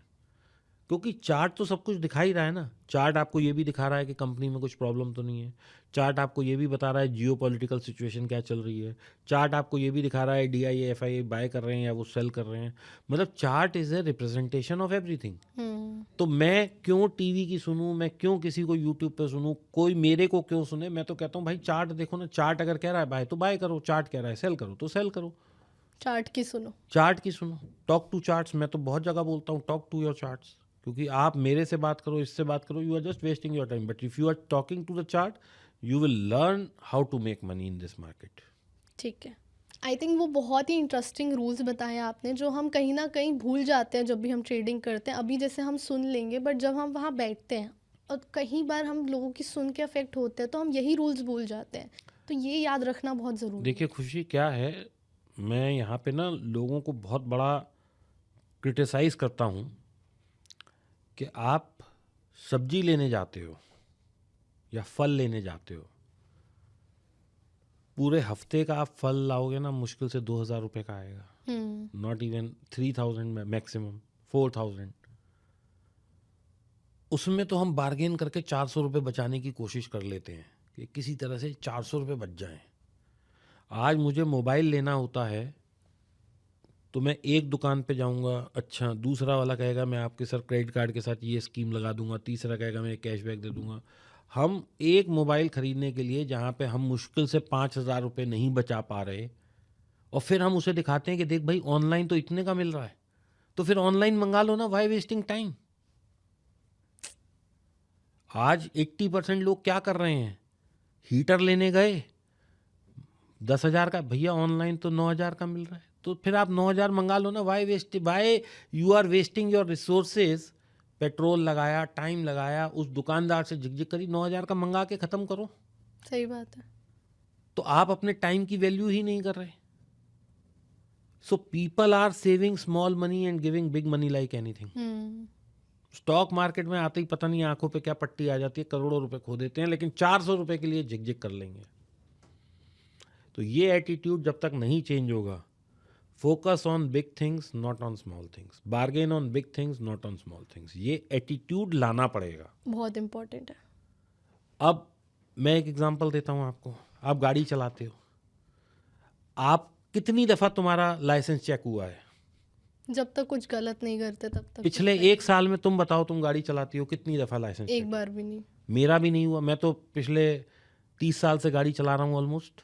क्योंकि चार्ट तो सब कुछ दिखा ही रहा है ना। चार्ट आपको ये भी दिखा रहा है कि कंपनी में कुछ प्रॉब्लम तो नहीं है, चार्ट आपको ये भी बता रहा है जियो पॉलिटिकल सिचुएशन क्या चल रही है, चार्ट आपको ये भी दिखा रहा है DIA FIA बाय कर रहे हैं या वो सेल कर रहे हैं। मतलब chart is a representation of everything. तो मैं क्यों टीवी की सुनूं, मैं क्यों किसी को यूट्यूब पे सुनूं, कोई मेरे को क्यों सुने? मैं तो कहता हूँ भाई चार्ट देखो ना, चार्ट अगर कह रहा है बाय तो बाय करो, चार्ट कह रहा है सेल करो तो सेल करो, चार्ट की सुनो। चार्ट की सुनो। टॉक टू चार्ट्स, मैं तो बहुत जगह बोलता हूँ टॉक टू योर चार्ट्स, क्योंकि आप मेरे से बात करो, इससे बात करो, you are just wasting your time, but if you are talking to the chart you will learn how to make money in this market. ठीक है। आई थिंक वो बहुत ही इंटरेस्टिंग रूल्स बताए आपने, जो हम कहीं ना कहीं भूल जाते हैं जब भी हम ट्रेडिंग करते हैं। अभी जैसे हम सुन लेंगे, बट जब हम वहाँ बैठते हैं और कई बार हम लोगों की सुन के अफेक्ट होते हैं तो हम यही रूल्स भूल जाते हैं। तो ये याद रखना बहुत ज़रूरी है। देखिए खुशी क्या है, मैं यहाँ पे ना लोगों को बहुत बड़ा क्रिटिसाइज करता हूँ कि आप सब्जी लेने जाते हो या फल लेने जाते हो, पूरे हफ्ते का आप फल लाओगे ना, मुश्किल से 2,000 रुपये का आएगा, नॉट इवन 3,000 मैक्सिमम 4,000। उसमें तो हम बार्गेन करके 400 रुपये बचाने की कोशिश कर लेते हैं कि किसी तरह से 400 रुपये बच जाएं। आज मुझे मोबाइल लेना होता है तो मैं एक दुकान पे जाऊंगा, अच्छा दूसरा वाला कहेगा मैं आपके सर क्रेडिट कार्ड के साथ ये स्कीम लगा दूंगा, तीसरा कहेगा मैं कैशबैक दे दूंगा। हम एक मोबाइल खरीदने के लिए जहाँ पे हम मुश्किल से 5,000 रुपये नहीं बचा पा रहे, और फिर हम उसे दिखाते हैं कि देख भाई ऑनलाइन तो इतने का मिल रहा है, तो फिर ऑनलाइन मंगा लो ना, वाई वेस्टिंग टाइम। आज 80% लोग क्या कर रहे हैं, हीटर लेने गए 10,000 का, भैया ऑनलाइन तो 9,000 का मिल रहा है, तो फिर आप 9,000 मंगा लो ना। Why you are wasting your resources. Petrol लगाया, टाइम लगाया, उस दुकानदार से झिकझिक करी, 9,000 का मंगा के ख़त्म करो। सही बात है। तो आप अपने टाइम की वैल्यू ही नहीं कर रहे। So people are saving small money and giving big money like anything. Stock market में आते ही पता नहीं आंखों पे क्या पट्टी आ जाती है, करोड़ों रुपए खो देते हैं, लेकिन 400 रुपए के लिए झिकझिक कर लेंगे। तो ये एटीट्यूड जब तक नहीं चेंज होगा, focus on big things not on small things, bargain on big things not on small things, ये एटीट्यूड लाना पड़ेगा। बहुत इंपॉर्टेंट है। अब मैं एक एग्जांपल देता हूँ आपको। आप गाड़ी चलाते हो, आप कितनी दफ़ा तुम्हारा लाइसेंस चेक हुआ है? जब तक कुछ गलत नहीं करते तब तक। पिछले एक साल में तुम बताओ, तुम गाड़ी चलाती हो, कितनी दफ़ा लाइसेंस एक चेक? बार भी नहीं। मेरा भी नहीं हुआ। मैं तो पिछले 30 साल से गाड़ी चला रहा हूँ ऑलमोस्ट।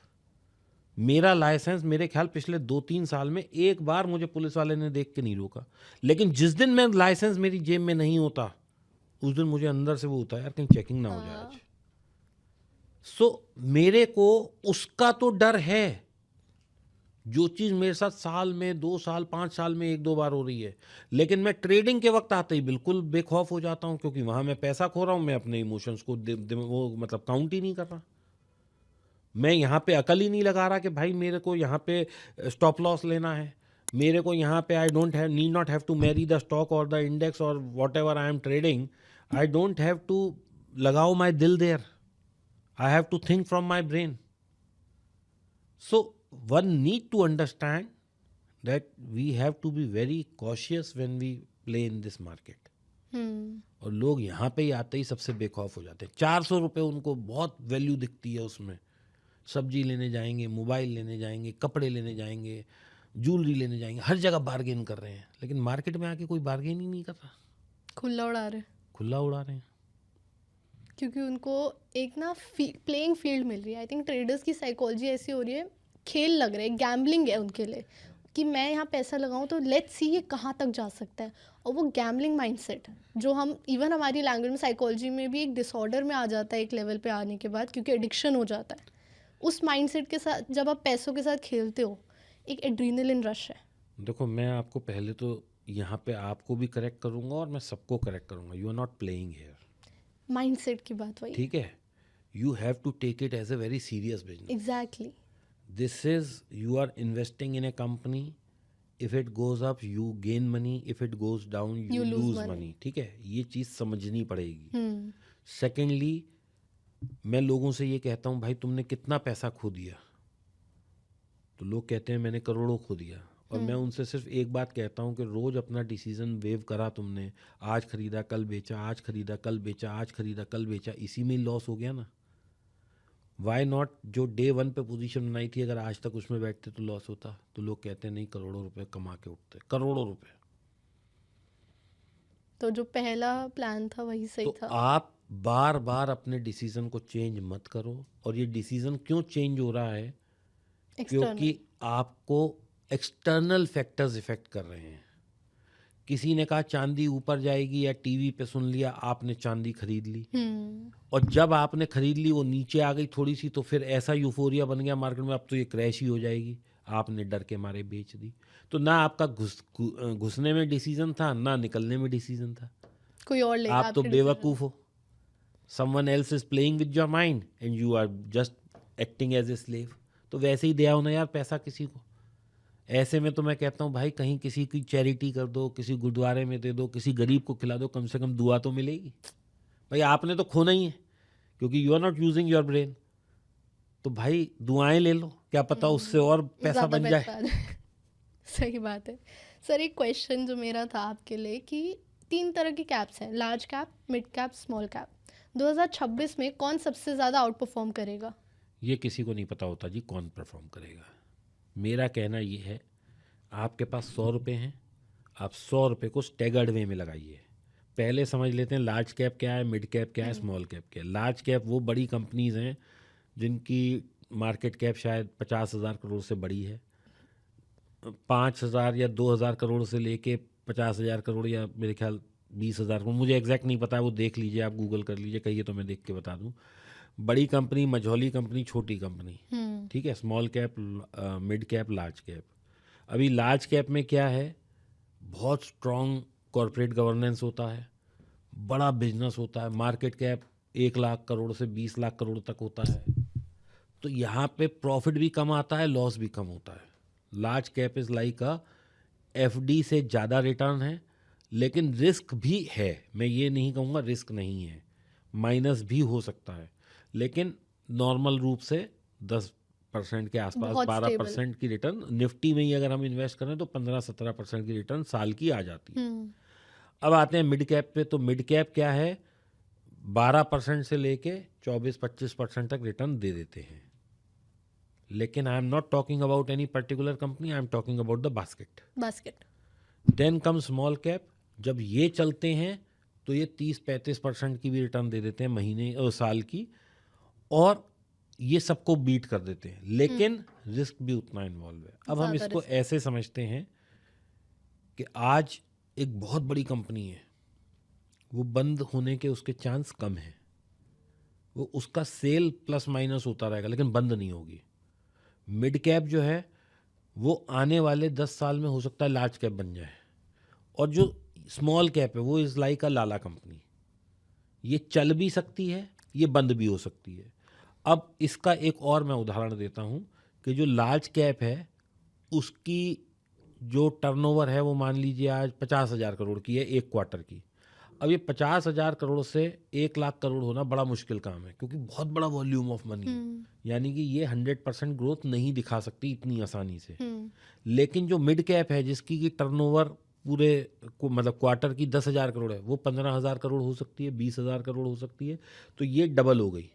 मेरा लाइसेंस मेरे ख्याल पिछले 2-3 साल में एक बार मुझे पुलिस वाले ने देख के नहीं रोका। लेकिन जिस दिन मैं लाइसेंस मेरी जेब में नहीं होता, उस दिन मुझे अंदर से वो होता है यार कहीं चेकिंग ना हो जाए आज। सो मेरे को उसका तो डर है। जो चीज़ मेरे साथ साल में 2 साल 5 साल में 1-2 बार हो रही है, लेकिन मैं ट्रेडिंग के वक्त आते ही बिल्कुल बेखौफ हो जाता हूँ, क्योंकि वहाँ मैं पैसा खो रहा हूँ, मैं अपने इमोशंस को वो मतलब काउंट ही नहीं कर रहा। मैं यहाँ पे अकल ही नहीं लगा रहा कि भाई मेरे को यहाँ पे स्टॉप लॉस लेना है, मेरे को यहाँ पे I don't have need not have to marry the stock और द इंडेक्स और whatever I am trading, I don't have to लगाओ my dil there, I have to think from my brain. So one need to understand that we have to be very cautious when we play in this market. और लोग यहाँ पे ही आते ही सबसे बेखौफ हो जाते हैं। 400 रुपये उनको बहुत वैल्यू दिखती है उसमें। सब्जी लेने जाएंगे, मोबाइल लेने जाएंगे, कपड़े लेने जाएंगे, ज्वेलरी लेने जाएंगे, हर जगह बार्गेन कर रहे हैं, लेकिन मार्केट में आके कोई बार्गेन ही नहीं कर रहा, खुला उड़ा रहे। खुला उड़ा रहे हैं, क्योंकि उनको एक ना प्लेइंग फील्ड मिल रही है। आई थिंक ट्रेडर्स की साइकोलॉजी ऐसी हो रही है, खेल लग रहा है, गैम्बलिंग है उनके लिए कि मैं यहाँ पैसा लगाऊँ तो लेट्स सी ये कहाँ तक जा सकता है। और वो गैम्बलिंग माइंडसेट जो हम इवन हमारी लैंग्वेज में साइकोलॉजी में भी एक डिसऑर्डर में आ जाता है एक लेवल पे आने के बाद, क्योंकि एडिक्शन हो जाता है उस माइंडसेट के साथ। जब आप पैसों के साथ खेलते हो, एक एड्रीनलिन रश है। देखो मैं आपको पहले तो यहाँ पे आपको भी करेक्ट करूँगा और मैं सबको करेक्ट करूँगा, you are not playing here. Mindset की बात वही, ठीक है, you have to take it as a very serious business. Exactly. This is, you are investing in a company. If it goes up, you gain money. If it goes down, you lose money. ठीक है, ये चीज़ समझनी पड़ेगी। Secondly, मैं लोगों से ये कहता हूँ भाई तुमने कितना पैसा खो दिया, तो लोग कहते हैं मैंने करोड़ों खो दिया। और मैं उनसे सिर्फ एक बात कहता हूँ कि रोज़ अपना डिसीजन वेव करा तुमने, आज खरीदा कल बेचा, आज खरीदा कल बेचा, आज खरीदा कल बेचा, इसी में लॉस हो गया ना। वाई नॉट, जो डे 1 पे पोजीशन बनाई थी अगर आज तक उसमें बैठते तो लॉस होता। तो लोग कहते हैं नहीं करोड़ों रुपए कमा के उठते, करोड़ों रुपए। तो जो पहला प्लान था वही सही तो था। आप बार बार अपने डिसीजन को चेंज मत करो। और ये डिसीजन क्यों चेंज हो रहा है? क्योंकि आपको एक्सटर्नल फैक्टर्स इफेक्ट कर रहे हैं। किसी ने कहा चांदी ऊपर जाएगी, या टीवी पे सुन लिया, आपने चांदी खरीद ली, और जब आपने खरीद ली वो नीचे आ गई थोड़ी सी, तो फिर ऐसा यूफोरिया बन गया मार्केट में, अब तो ये क्रैश ही हो जाएगी, आपने डर के मारे बेच दी। तो ना आपका घुसने में डिसीजन था, ना निकलने में डिसीजन था, कोई और लेगा। आप तो बेवकूफ़ हो। Someone else is playing with your mind and you are just acting as a slave. तो वैसे ही दिया हो ना यार पैसा किसी को। ऐसे में तो मैं कहता हूँ भाई कहीं किसी की चैरिटी कर दो, किसी गुरुद्वारे में दे दो, किसी गरीब को खिला दो, कम से कम दुआ तो मिलेगी। भाई आपने तो खोना ही है, क्योंकि you are not using your brain, तो भाई दुआएं ले लो, क्या पता उससे और पैसा ज़्यादा बन पैसा जाए। आ जाए। सही बात है। सर एक क्वेश्चन जो मेरा था आपके लिए कि 3 तरह की कैप्स हैं, large cap, mid cap, small cap. 2026 में कौन सबसे ज़्यादा आउट परफॉर्म करेगा? ये किसी को नहीं पता होता जी कौन परफॉर्म करेगा। मेरा कहना ये है, आपके पास 100 रुपये हैं, आप 100 रुपये को स्टेगर्ड वे में लगाइए। पहले समझ लेते हैं लार्ज कैप क्या है, मिड कैप क्या है, स्मॉल कैप क्या है। लार्ज कैप वो बड़ी कंपनीज हैं जिनकी मार्केट कैप शायद 50,000 करोड़ से बड़ी है। 5,000 या 2,000 करोड़ से लेके 50,000 करोड़, या मेरे ख्याल 20,000 करोड़, मुझे एग्जैक्ट नहीं पता है, वो देख लीजिए, आप गूगल कर लीजिए, कहिए तो मैं देख के बता दूं। बड़ी कंपनी, मझौली कंपनी, छोटी कंपनी, ठीक है। Small cap, mid cap, large cap. अभी लार्ज कैप में क्या है, बहुत स्ट्रॉन्ग कॉरपोरेट गवर्नेंस होता है, बड़ा बिजनेस होता है, मार्केट कैप 1 लाख करोड़ से 20 लाख करोड़ तक होता है। तो यहाँ पे प्रॉफिट भी कम आता है, लॉस भी कम होता है। Large cap is like a FD से ज़्यादा रिटर्न है, लेकिन रिस्क भी है। मैं ये नहीं कहूँगा रिस्क नहीं है, माइनस भी हो सकता है, लेकिन नॉर्मल रूप से 10% के आसपास, बहुत स्टेबल। 12% की रिटर्न निफ्टी में ही अगर हम इन्वेस्ट करें तो 15-17% की रिटर्न साल की आ जाती है। अब आते हैं मिड कैप पे। तो मिड कैप क्या है, 12% से लेके 24-25% तक रिटर्न दे देते हैं। लेकिन I am not talking about any particular company, I am talking about the basket. Basket. Then come small cap. जब ये चलते हैं तो ये 30-35% की भी रिटर्न दे देते हैं महीने और साल की, और ये सबको बीट कर देते हैं, लेकिन रिस्क भी उतना इन्वॉल्व है। अब हम ज़्यादा इसको रिस्क। ऐसे समझते हैं कि आज एक बहुत बड़ी कंपनी है, वो बंद होने के उसके चांस कम हैं, वो उसका सेल प्लस माइनस होता रहेगा लेकिन बंद नहीं होगी। मिड कैप जो है वो आने वाले 10 साल में हो सकता है लार्ज कैप बन जाए, और जो स्मॉल कैप है वो is like a Lala company, ये चल भी सकती है, ये बंद भी हो सकती है। अब इसका एक और मैं उदाहरण देता हूँ कि जो लार्ज कैप है उसकी जो टर्नओवर है वो मान लीजिए आज 50,000 करोड़ की है एक क्वार्टर की। अब ये 50,000 करोड़ से 1 लाख करोड़ होना बड़ा मुश्किल काम है, क्योंकि बहुत बड़ा वॉल्यूम ऑफ मनी है। यानी कि ये 100% ग्रोथ नहीं दिखा सकती इतनी आसानी से। लेकिन जो मिड कैप है जिसकी की टर्नओवर पूरे मतलब क्वार्टर की 10,000 करोड़ है, वो 15,000 करोड़ हो सकती है, 20,000 करोड़ हो सकती है। तो ये डबल हो गई,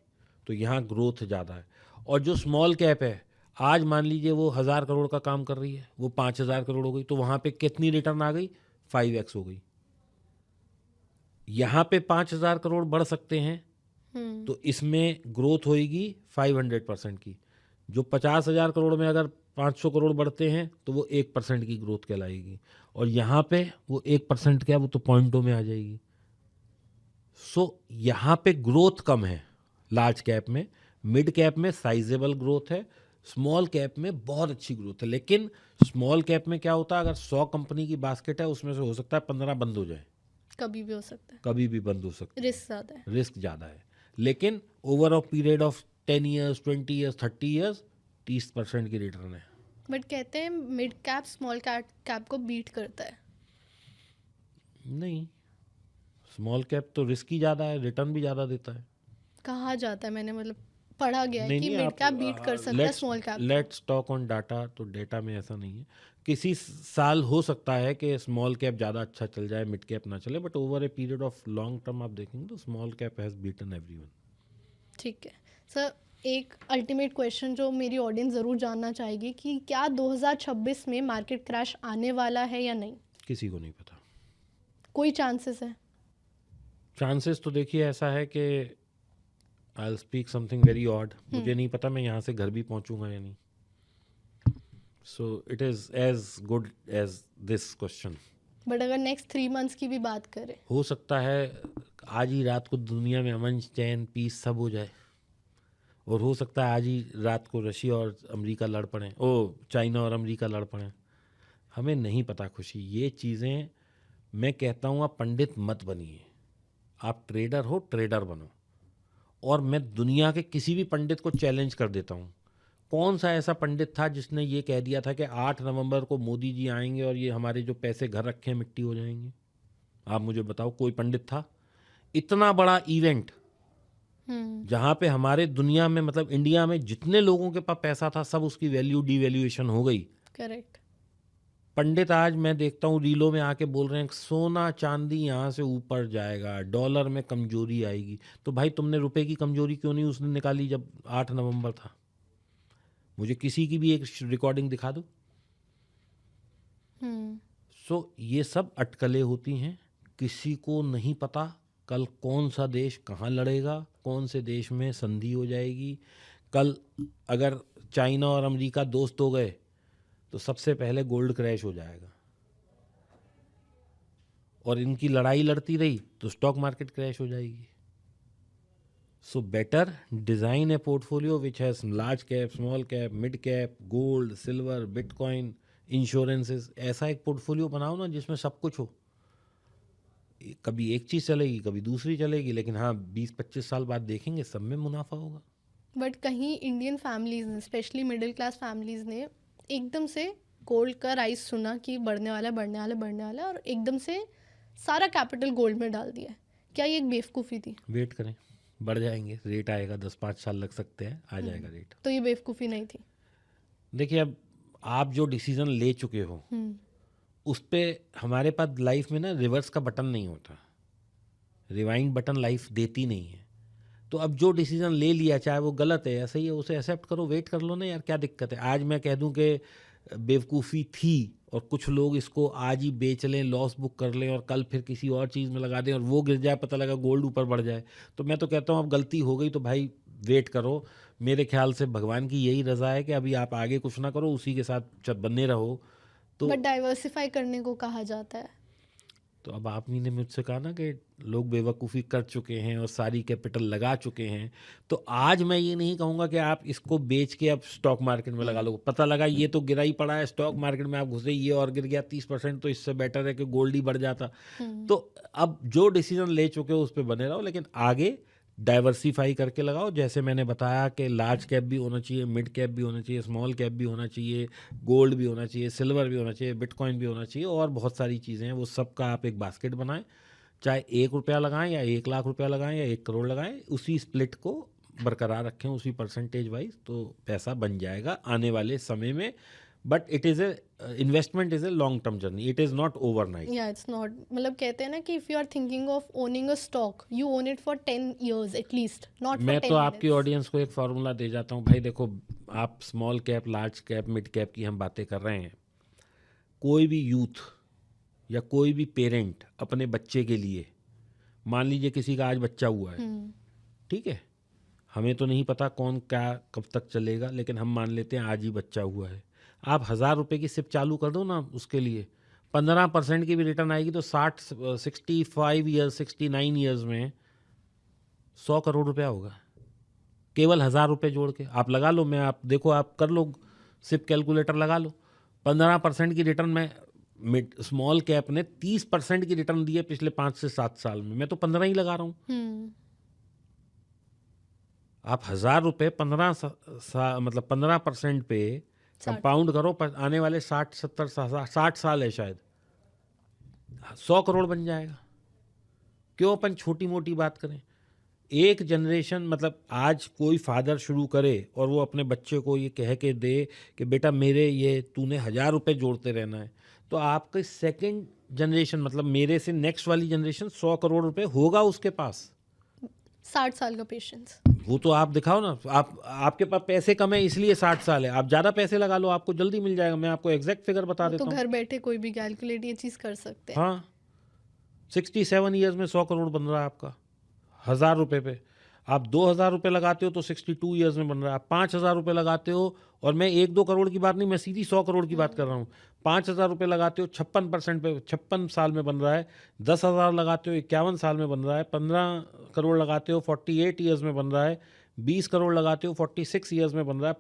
तो यहाँ ग्रोथ ज़्यादा है। और जो स्मॉल कैप है, आज मान लीजिए वो 1,000 करोड़ का काम कर रही है, वो 5,000 करोड़ हो गई, तो वहाँ पे कितनी रिटर्न आ गई, 5x हो गई। यहाँ पे 5,000 करोड़ बढ़ सकते हैं, तो इसमें ग्रोथ होएगी 500% की। जो 50,000 करोड़ में अगर 500 करोड़ बढ़ते हैं तो वो 1% की ग्रोथ कहलाएगी, और यहाँ पे वो 1% क्या, वो तो पॉइंटों में आ जाएगी। सो यहाँ पे ग्रोथ कम है लार्ज कैप में, मिड कैप में साइजेबल ग्रोथ है, स्मॉल कैप में बहुत अच्छी ग्रोथ है। लेकिन स्मॉल कैप में क्या होता है, अगर 100 कंपनी की बास्केट है उसमें से हो सकता है 15 बंद हो जाए, कभी भी हो सकता है। कभी भी बंद हो सकती है, रिस्क ज़्यादा है। रिस्क ज़्यादा है। लेकिन over a period of 10 years, 20 years, 30 years 30% की रिटर्न है। बट कहते हैं मिड कैप स्मॉल कैप को बीट करता है। नहीं, स्मॉल कैप तो रिस्क ही ज़्यादा है, रिटर्न भी ज़्यादा देता है। कहा जाता है, मैंने मतलब पढ़ा गया है नहीं कि नहीं, मिड आप कैप बीट कर सकता है स्मॉल कैप को। Let's talk on data. तो डेटा में ऐसा नहीं है, किसी साल हो सकता है कि स्मॉल कैप ज़्यादा अच्छा चल जाए, मिड कैप ना चले, but over a period of long term आप देखेंगे तो small cap has beaten everyone. ठीक है सर, एक अल्टीमेट क्वेश्चन जो मेरी ऑडियंस ज़रूर जानना चाहेगी कि क्या 2026 में मार्केट क्रैश आने वाला है या नहीं? किसी को नहीं पता। कोई चांसेस है? चांसेस तो देखिए ऐसा है कि I will speak something very odd, मुझे नहीं पता मैं यहाँ से घर भी पहुँचूंगा या नहीं। So it is as good as this question. But अगर नेक्स्ट 3 मंथ्स की भी बात करें, हो सकता है आज ही रात को दुनिया में अमन चैन पीस सब हो जाए, और हो सकता है आज ही रात को रशिया और अमेरिका लड़ पड़े, चाइना और अमेरिका लड़ पड़े। हमें नहीं पता खुशी, ये चीज़ें मैं कहता हूँ आप पंडित मत बनिए, आप ट्रेडर हो, ट्रेडर बनो। और मैं दुनिया के किसी भी पंडित को चैलेंज कर देता हूँ, कौन सा ऐसा पंडित था जिसने ये कह दिया था कि 8 नवंबर को मोदी जी आएंगे और ये हमारे जो पैसे घर रखे हैं मिट्टी हो जाएंगे? आप मुझे बताओ, कोई पंडित था? इतना बड़ा इवेंट जहाँ पे हमारे दुनिया में मतलब इंडिया में जितने लोगों के पास पैसा था सब उसकी वैल्यू डिवैल्यूएशन हो गई। करेक्ट। पंडित आज मैं देखता हूँ रीलों में आके बोल रहे हैं सोना चांदी यहाँ से ऊपर जाएगा, डॉलर में कमजोरी आएगी। तो भाई तुमने रुपए की कमजोरी क्यों नहीं उसने निकाली जब 8 नवंबर था? मुझे किसी की भी एक रिकॉर्डिंग दिखा दो। सो ये सब अटकलें होती हैं, किसी को नहीं पता कल कौन सा देश कहाँ लड़ेगा, कौन से देश में संधि हो जाएगी। कल अगर चाइना और अमेरिका दोस्त हो गए तो सबसे पहले गोल्ड क्रैश हो जाएगा, और इनकी लड़ाई लड़ती रही तो स्टॉक मार्केट क्रैश हो जाएगी। So better design A portfolio which has large cap, small cap, mid cap, gold, silver, bitcoin, insurances. ऐसा एक पोर्टफोलियो बनाओ ना जिसमें सब कुछ हो। कभी एक चीज़ चलेगी, कभी दूसरी चलेगी, लेकिन हाँ 20-25 साल बाद देखेंगे सब में मुनाफा होगा। बट कहीं इंडियन फैमिलीज ने, स्पेशली मिडिल क्लास फैमिलीज ने एकदम से गोल्ड का राइस सुना कि बढ़ने वाला है, बढ़ने वाला है, बढ़ने वाला है, और एकदम से सारा कैपिटल गोल्ड में डाल दिया है। क्या ये एक बेवकूफ़ी थी? वेट करें, बढ़ जाएंगे, रेट आएगा, 10-5 साल लग सकते हैं, आ जाएगा रेट। तो ये बेवकूफ़ी नहीं थी? देखिए, अब आप जो डिसीजन ले चुके हो उस पे हमारे पास लाइफ में ना रिवर्स का बटन नहीं होता, रिवाइंड बटन लाइफ देती नहीं है। तो अब जो डिसीजन ले लिया, चाहे वो गलत है या सही है, उसे एक्सेप्ट करो, वेट कर लो ना यार, क्या दिक्कत है। आज मैं कह दूं कि बेवकूफ़ी थी और कुछ लोग इसको आज ही बेच लें, लॉस बुक कर लें और कल फिर किसी और चीज़ में लगा दें और वो गिर जाए, पता लगा गोल्ड ऊपर बढ़ जाए, तो मैं तो कहता हूँ अब गलती हो गई तो भाई वेट करो। मेरे ख्याल से भगवान की यही रज़ा है कि अभी आप आगे कुछ ना करो, उसी के साथ बने रहो। तो बट डाइवर्सिफाई करने को कहा जाता है। तो अब आप ही ने मुझसे कहा ना कि लोग बेवकूफ़ी कर चुके हैं और सारी कैपिटल लगा चुके हैं, तो आज मैं ये नहीं कहूँगा कि आप इसको बेच के अब स्टॉक मार्केट में लगा लो। पता लगा ये तो गिरा ही पड़ा है, स्टॉक मार्केट में आप घुसे, ये और गिर गया 30%, तो इससे बेटर है कि गोल्ड ही बढ़ जाता। तो अब जो डिसीजन ले चुके हो उस पर बने रहो, लेकिन आगे डाइवर्सिफाई करके लगाओ। जैसे मैंने बताया कि लार्ज कैप भी होना चाहिए, मिड कैप भी होना चाहिए, स्मॉल कैप भी होना चाहिए, गोल्ड भी होना चाहिए, सिल्वर भी होना चाहिए, बिटकॉइन भी होना चाहिए, और बहुत सारी चीज़ें हैं। वो सब का आप एक बास्केट बनाएं, चाहे 1 रुपया लगाएं या 1 लाख रुपया लगाएं या 1 करोड़ लगाएं, उसी स्प्लिट को बरकरार रखें, उसी परसेंटेज वाइज, तो पैसा बन जाएगा आने वाले समय में। But it is a investment is a long term journey, it is not overnight. या इट्स नॉट, मतलब कहते हैं ना कि if you are thinking of owning a stock, you own it for 10 years at least, not for 10 मैं तो आपकी minutes. Audience को एक फार्मूला दे जाता हूँ भाई, देखो आप small cap, large cap, mid cap की हम बातें कर रहे हैं। कोई भी यूथ या कोई भी पेरेंट अपने बच्चे के लिए, मान लीजिए किसी का आज बच्चा हुआ है, ठीक है, हमें तो नहीं पता कौन क्या कब तक चलेगा, लेकिन हम मान लेते हैं आज ही बच्चा हुआ है। आप 1000 रुपये की सिप चालू कर दो ना उसके लिए, 15% की भी रिटर्न आएगी, तो 65 ईयर्स, 69 ईयर्स में 100 करोड़ रुपया होगा, केवल 1000 रुपये जोड़ के। आप लगा लो, मैं आप देखो, आप कर लो सिप कैलकुलेटर, लगा लो 15% की रिटर्न में। मिड स्मॉल कैप ने 30% की रिटर्न दी है पिछले 5 से 7 साल में, मैं तो 15 ही लगा रहा हूँ। आप 1000 रुपये मतलब 15% पे कंपाउंड करो, आने वाले 60 साल है शायद, 100 करोड़ बन जाएगा। क्यों अपन छोटी मोटी बात करें। एक जनरेशन, मतलब आज कोई फादर शुरू करे और वो अपने बच्चे को ये कह के दे कि बेटा मेरे ये तूने 1000 रुपये जोड़ते रहना है, तो आपके सेकंड जनरेशन, मतलब मेरे से नेक्स्ट वाली जनरेशन 100 करोड़ रुपए होगा उसके पास। 60 साल का पेशेंस। वो तो आप दिखाओ ना, आपके पास पैसे कम है इसलिए 60 साल है, आप ज़्यादा पैसे लगा लो, आपको जल्दी मिल जाएगा। मैं आपको एग्जैक्ट फिगर बता देता तो हूँ। घर बैठे कोई भी कैलकुलेट ये चीज़ कर सकते हैं। हाँ, 67 ईयर्स में 100 करोड़ बन रहा है आपका 1000 रुपये पे। आप 2000 रुपये लगाते हो तो 62 ईयर्स में बन रहा है। आप 5000 रुपये लगाते हो, और मैं 1-2 करोड़ की बात नहीं, मैं सीधी 100 करोड़ की बात कर रहा हूँ। 5000 रुपये लगाते हो 56% पे 56 साल में बन रहा है। 10,000 लगाते हो 51 साल में बन रहा है। 15 करोड़ लगाते हो 48 ईयर्स में बन रहा है। 20 करोड़ लगाते हो 46 ईयर्स में बन रहा है।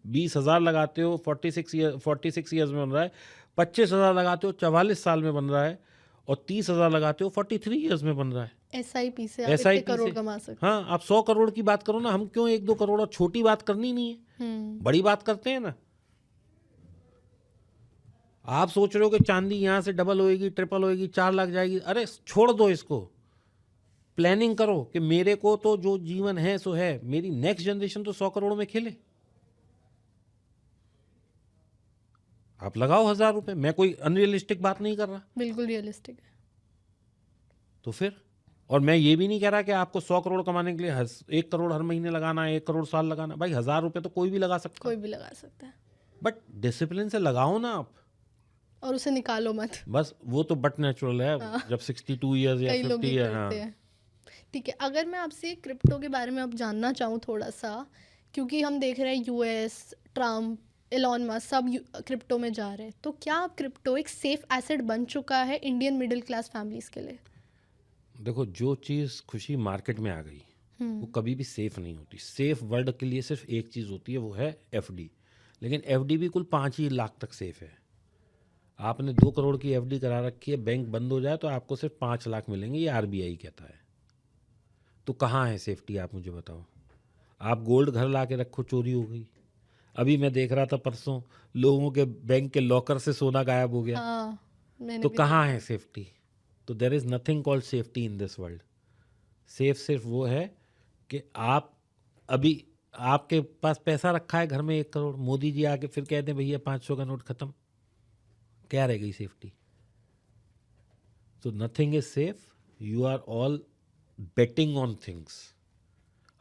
20,000 लगाते हो 46 ईयर्स में बन रहा है। 25,000 लगाते हो 44 साल में बन रहा है, और 30,000 लगाते हो 43 ईयर्स में बन रहा है। SIP से आप इतने करोड़ कमा सकते हैं। हाँ, आप 100 करोड़ की बात करो ना, हम क्यों 1-2 करोड़, और छोटी बात करनी नहीं है, बड़ी बात करते हैं ना। आप सोच रहे हो कि चांदी यहाँ से डबल होएगी, ट्रिपल होएगी, 4 लाख जाएगी, अरे छोड़ दो इसको, प्लानिंग करो कि मेरे को तो जो जीवन है सो है, मेरी नेक्स्ट जनरेशन तो 100 करोड़ में खेले। आप लगाओ 1,000 रुपए, मैं कोई अनरियलिस्टिक बात नहीं कर रहा। बिल्कुल रियलिस्टिक है। तो फिर, और मैं ये भी नहीं कह रहा कि आपको 100 करोड़ कमाने के लिए 1 करोड़ हर महीने लगाना है, 1 करोड़ साल लगाना। भाई 1,000 रुपए तो कोई भी लगा सकता कोई है, भी लगा सकता है, बट डिसिप्लिन से लगाओ ना आप। और उसे निकालो मत। बस वो तो बट नेचुरल है, हाँ। जब 62 ईयर्स या कई लोग 50 ये ईयर। करते हाँ, हैं। ठीक है, अगर मैं आपसे क्रिप्टो के बारे में अब जानना चाहूँ थोड़ा सा, क्योंकि हम देख रहे हैं यूएस, ट्रम्प, एलॉन मस्क सब क्रिप्टो में जा रहे हैं, तो क्या अब क्रिप्टो एक सेफ एसेट बन चुका है इंडियन मिडिल क्लास फैमिलीज के लिए? देखो, जो चीज़ खुशी मार्केट में आ गई वो कभी भी सेफ नहीं होती। सेफ वर्ड के लिए सिर्फ एक चीज़ होती है, वो है एफडी। लेकिन एफडी भी कुल 5 ही लाख तक सेफ है। आपने 2 करोड़ की एफडी करा रखी है, बैंक बंद हो जाए तो आपको सिर्फ 5 लाख मिलेंगे, ये आरबीआई कहता है। तो कहाँ है सेफ्टी, आप मुझे बताओ। आप गोल्ड घर ला के रखो, चोरी हो गई। अभी मैं देख रहा था परसों, लोगों के बैंक के लॉकर से सोना गायब हो गया। हाँ, मैंने तो भी कहाँ देखा। है सेफ्टी? तो there is nothing called safety in this world. Safe सिर्फ वो है कि आप अभी, आपके पास पैसा रखा है घर में 1 करोड़, मोदी जी आके फिर कहते हैं भैया 500 का नोट खत्म, क्या रह गई सेफ्टी? तो nothing is safe, you are all betting on things.